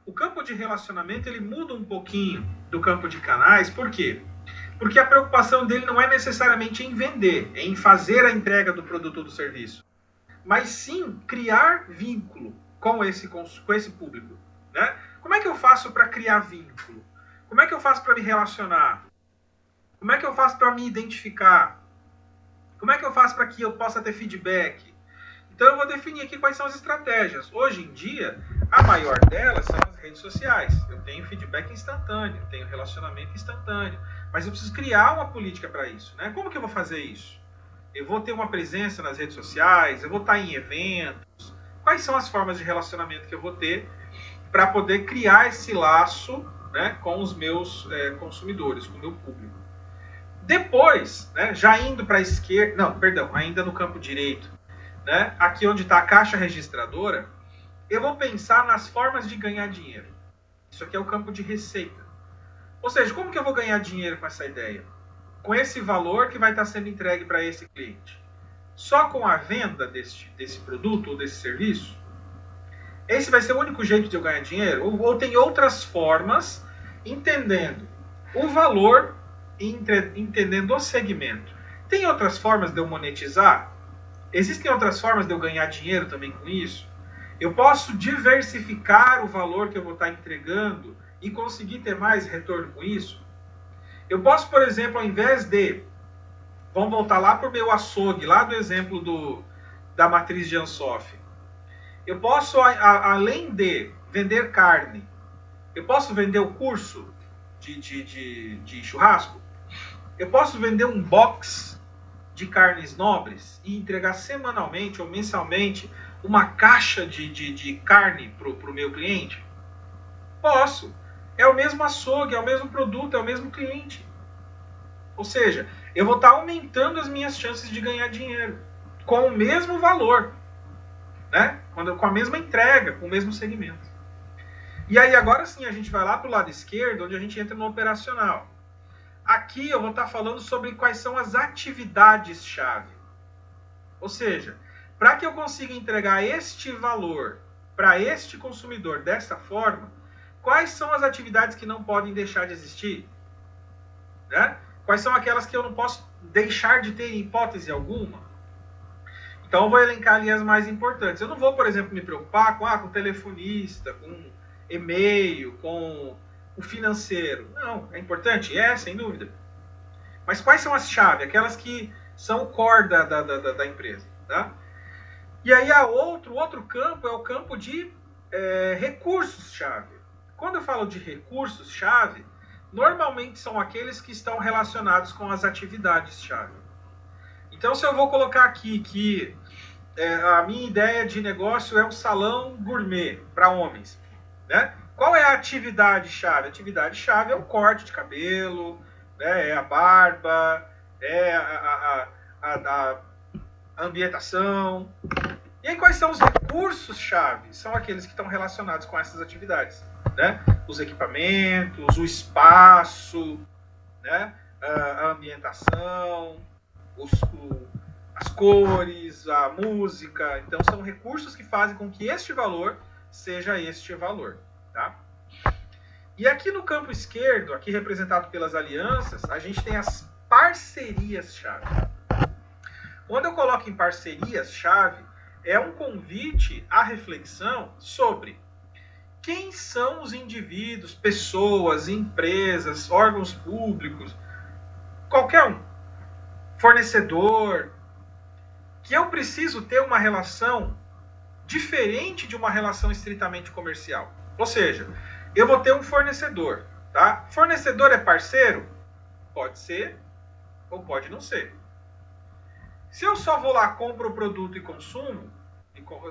O campo de relacionamento ele muda um pouquinho do campo de canais. Por quê? Porque a preocupação dele não é necessariamente em vender, é em fazer a entrega do produto ou do serviço, mas sim criar vínculo com esse público. Né? Como é que eu faço para criar vínculo? Como é que eu faço para me relacionar? Como é que eu faço para me identificar? Como é que eu faço para que eu possa ter feedback? Então eu vou definir aqui quais são as estratégias. Hoje em dia, a maior delas são as redes sociais. Eu tenho feedback instantâneo, eu tenho relacionamento instantâneo. Mas eu preciso criar uma política para isso, né? Como que eu vou fazer isso? Eu vou ter uma presença nas redes sociais, eu vou estar em eventos. Quais são as formas de relacionamento que eu vou ter para poder criar esse laço, né, com os meus consumidores, com o meu público? Depois, né, já indo para a esquerda, não, perdão, ainda no campo direito, né, aqui onde está a caixa registradora, eu vou pensar nas formas de ganhar dinheiro. Isso aqui é o campo de receita. Ou seja, como que eu vou ganhar dinheiro com essa ideia? Com esse valor que vai estar sendo entregue para esse cliente. Só com a venda desse produto ou desse serviço? Esse vai ser o único jeito de eu ganhar dinheiro? Ou tem outras formas, entendendo o valor e entendendo o segmento? Tem outras formas de eu monetizar? Existem outras formas de eu ganhar dinheiro também com isso? Eu posso diversificar o valor que eu vou estar entregando e conseguir ter mais retorno com isso? Eu posso, por exemplo, ao invés de... Vamos voltar lá para o meu açougue, lá do exemplo da matriz de Ansoff. Eu posso, além de vender carne, eu posso vender o curso de churrasco? Eu posso vender um box de carnes nobres e entregar semanalmente ou mensalmente uma caixa de carne para o meu cliente? Posso. É o mesmo açougue, é o mesmo produto, é o mesmo cliente. Ou seja, eu vou estar aumentando as minhas chances de ganhar dinheiro com o mesmo valor, né? Com a mesma entrega, com o mesmo segmento. E aí agora sim a gente vai lá para o lado esquerdo, onde a gente entra no operacional. Aqui eu vou estar falando sobre quais são as atividades-chave. Ou seja, para que eu consiga entregar este valor para este consumidor dessa forma, quais são as atividades que não podem deixar de existir? Né? Quais são aquelas que eu não posso deixar de ter em hipótese alguma? Então eu vou elencar ali as mais importantes. Eu não vou, por exemplo, me preocupar com o telefonista, com e-mail, com o financeiro. Não, é importante? É, sem dúvida. Mas quais são as chaves? Aquelas que são o core da empresa. Tá? E aí o outro campo é o campo de recursos-chave. Quando eu falo de recursos-chave, normalmente são aqueles que estão relacionados com as atividades-chave. Então, se eu vou colocar aqui que a minha ideia de negócio é um salão gourmet para homens, né? Qual é a atividade-chave? A atividade-chave é o corte de cabelo, né? É a barba, é a ambientação. E aí, quais são os recursos-chave? São aqueles que estão relacionados com essas atividades, né? Os equipamentos, o espaço, né? A ambientação, as cores, a música. Então, são recursos que fazem com que este valor seja este valor. Tá? E aqui no campo esquerdo, aqui representado pelas alianças, a gente tem as parcerias-chave. Quando eu coloco em parcerias-chave, é um convite à reflexão sobre quem são os indivíduos, pessoas, empresas, órgãos públicos, qualquer um, fornecedor, que eu preciso ter uma relação diferente de uma relação estritamente comercial. Ou seja, eu vou ter um fornecedor. Tá? Fornecedor é parceiro? Pode ser ou pode não ser. Se eu só vou lá, compro o produto e consumo,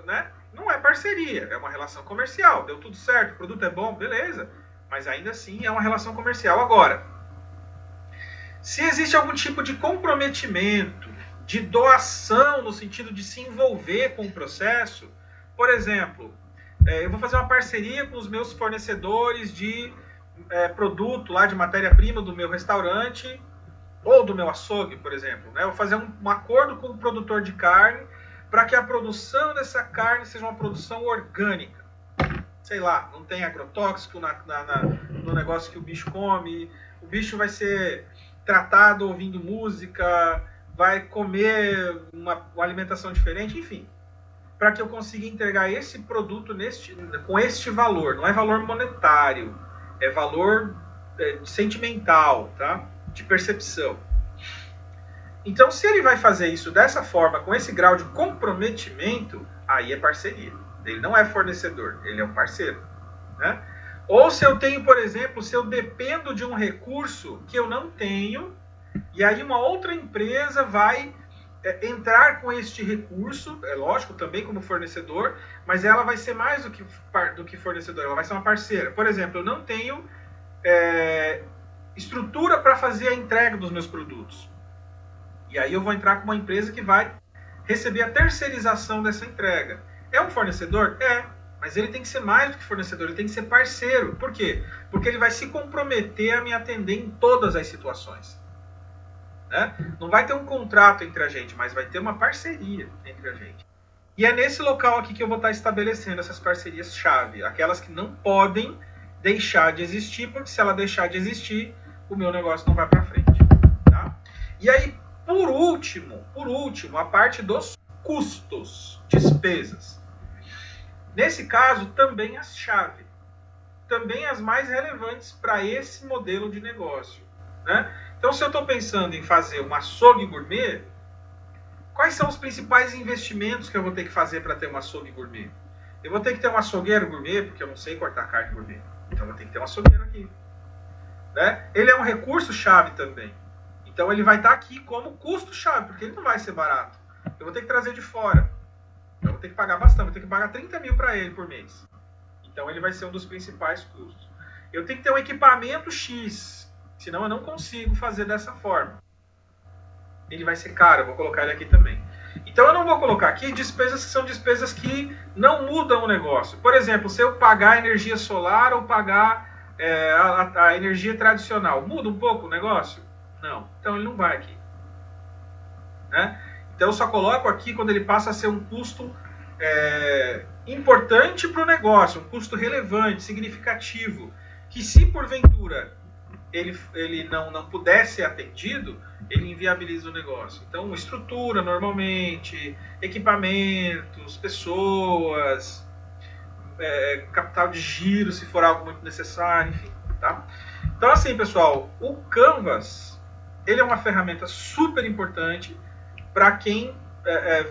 né, não é parceria, é uma relação comercial. Deu tudo certo, o produto é bom, beleza. Mas ainda assim é uma relação comercial. Agora, se existe algum tipo de comprometimento, de doação, no sentido de se envolver com o processo, por exemplo, eu vou fazer uma parceria com os meus fornecedores de produto, lá de matéria-prima do meu restaurante, ou do meu açougue, por exemplo. Né? Eu vou fazer um acordo com o produtor de carne para que a produção dessa carne seja uma produção orgânica. Sei lá, não tem agrotóxico no negócio que o bicho come, o bicho vai ser tratado ouvindo música, vai comer uma alimentação diferente, enfim. Para que eu consiga entregar esse produto com este valor. Não é valor monetário, é valor sentimental, tá? de percepção. Então, se ele vai fazer isso dessa forma, com esse grau de comprometimento, aí é parceria. Ele não é fornecedor, ele é um parceiro, né? Ou se eu tenho, por exemplo, se eu dependo de um recurso que eu não tenho, e aí uma outra empresa vai entrar com este recurso, é lógico, também como fornecedor, mas ela vai ser mais do que fornecedor, ela vai ser uma parceira. Por exemplo, eu não tenho estrutura para fazer a entrega dos meus produtos. E aí eu vou entrar com uma empresa que vai receber a terceirização dessa entrega. É um fornecedor? É. Mas ele tem que ser mais do que fornecedor, ele tem que ser parceiro. Por quê? Porque ele vai se comprometer a me atender em todas as situações. Né? Não vai ter um contrato entre a gente, mas vai ter uma parceria entre a gente. E é nesse local aqui que eu vou estar estabelecendo essas parcerias-chave. Aquelas que não podem deixar de existir, porque se ela deixar de existir, o meu negócio não vai para frente. Tá? E aí, por último, a parte dos custos, despesas. Nesse caso, também as chave. Também as mais relevantes para esse modelo de negócio. Né? Então, se eu estou pensando em fazer uma açougue gourmet, quais são os principais investimentos que eu vou ter que fazer para ter uma açougue gourmet? Eu vou ter que ter um açougueiro gourmet, porque eu não sei cortar carne gourmet. Então, eu vou ter que ter um açougueiro aqui. Né? Ele é um recurso-chave também. Então, ele vai estar aqui como custo-chave, porque ele não vai ser barato. Eu vou ter que trazer de fora. Eu vou ter que pagar bastante, vou ter que pagar 30 mil para ele por mês. Então, ele vai ser um dos principais custos. Eu tenho que ter um equipamento X, senão eu não consigo fazer dessa forma. Ele vai ser caro, eu vou colocar ele aqui também. Então, eu não vou colocar aqui despesas que são despesas que não mudam o negócio. Por exemplo, se eu pagar energia solar ou pagar a energia tradicional, muda um pouco o negócio? Não. Então, ele não vai aqui. Né? Então, eu só coloco aqui quando ele passa a ser um custo importante para o negócio, um custo relevante, significativo, que se porventura ele não puder ser atendido, ele inviabiliza o negócio. Então, estrutura normalmente, equipamentos, pessoas, capital de giro, se for algo muito necessário, enfim. Tá? Então, assim, pessoal, o Canvas, ele é uma ferramenta super importante para quem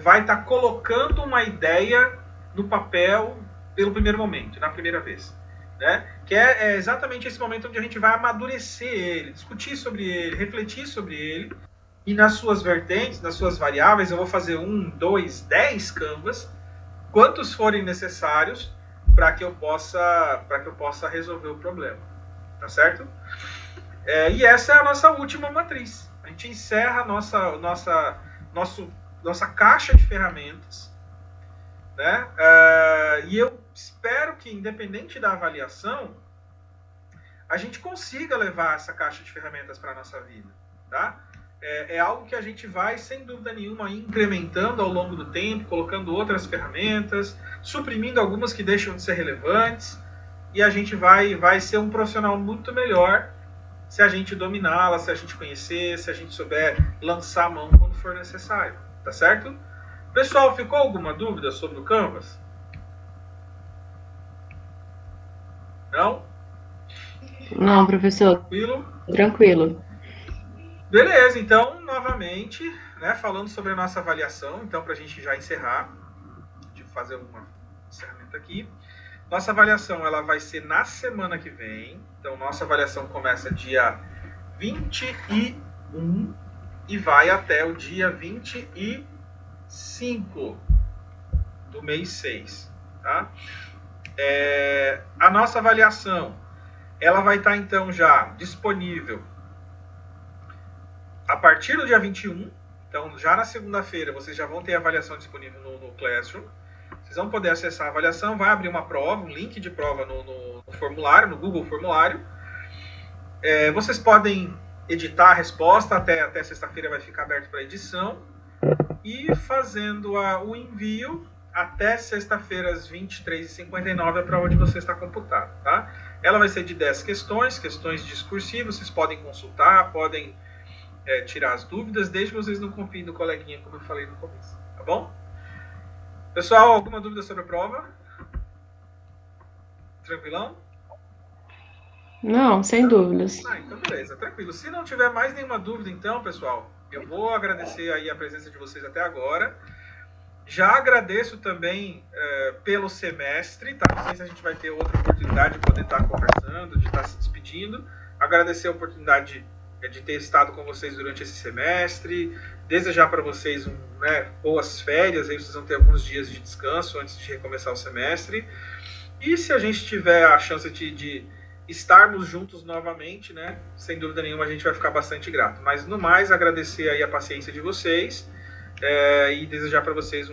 vai estar colocando uma ideia no papel pelo primeiro momento, na primeira vez. Né? Que é exatamente esse momento onde a gente vai amadurecer ele, discutir sobre ele, refletir sobre ele, e nas suas vertentes, nas suas variáveis, eu vou fazer 1, 2, 10 canvas, quantos forem necessários para que eu possa resolver o problema. Tá certo? E essa é a nossa última matriz. A gente encerra a nossa caixa de ferramentas, né? E eu espero que, independente da avaliação, a gente consiga levar essa caixa de ferramentas para a nossa vida. Tá? É algo que a gente vai, sem dúvida nenhuma, incrementando ao longo do tempo, colocando outras ferramentas, suprimindo algumas que deixam de ser relevantes, e a gente vai ser um profissional muito melhor se a gente dominá-la, se a gente conhecer, se a gente souber lançar a mão quando for necessário. Tá certo? Pessoal, ficou alguma dúvida sobre o Canvas? Não? Não, professor. Tranquilo? Tranquilo. Beleza, então, novamente, né, falando sobre a nossa avaliação, então, para a gente já encerrar, de fazer um encerramento aqui. Nossa avaliação ela vai ser na semana que vem. Então, nossa avaliação começa dia 21 e vai até o dia 25 do mês 6. Tá? A nossa avaliação ela vai estar, então, já disponível a partir do dia 21. Então, já na segunda-feira, vocês já vão ter a avaliação disponível no Classroom. Vocês vão poder acessar a avaliação, vai abrir uma prova, um link de prova no formulário, no Google Formulário. Vocês podem editar a resposta, até sexta-feira vai ficar aberto para edição. E fazendo o envio, até sexta-feira às 23h59 é para onde você está computado. Tá? Ela vai ser de 10 questões discursivas, vocês podem consultar, podem tirar as dúvidas, desde que vocês não confiem no coleguinha, como eu falei no começo. Tá bom? Pessoal, alguma dúvida sobre a prova? Tranquilão? Não, sem dúvidas. Então beleza, tranquilo. Se não tiver mais nenhuma dúvida, então, pessoal, eu vou agradecer aí a presença de vocês até agora. Já agradeço também pelo semestre, tá? Não sei se a gente vai ter outra oportunidade de poder estar conversando, de estar se despedindo. Agradecer a oportunidade de ter estado com vocês durante esse semestre. Desejar para vocês boas férias, aí vocês vão ter alguns dias de descanso antes de recomeçar o semestre. E se a gente tiver a chance de estarmos juntos novamente, né? Sem dúvida nenhuma a gente vai ficar bastante grato. Mas no mais, agradecer aí a paciência de vocês e desejar para vocês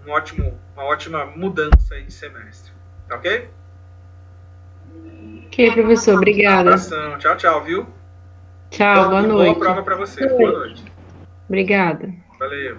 uma ótima mudança aí de semestre. Tá ok? Ok, professor, Um obrigada. abração. Tchau, tchau, viu? Tchau, boa E noite. boa prova para vocês. Boa noite. Obrigada. Valeu.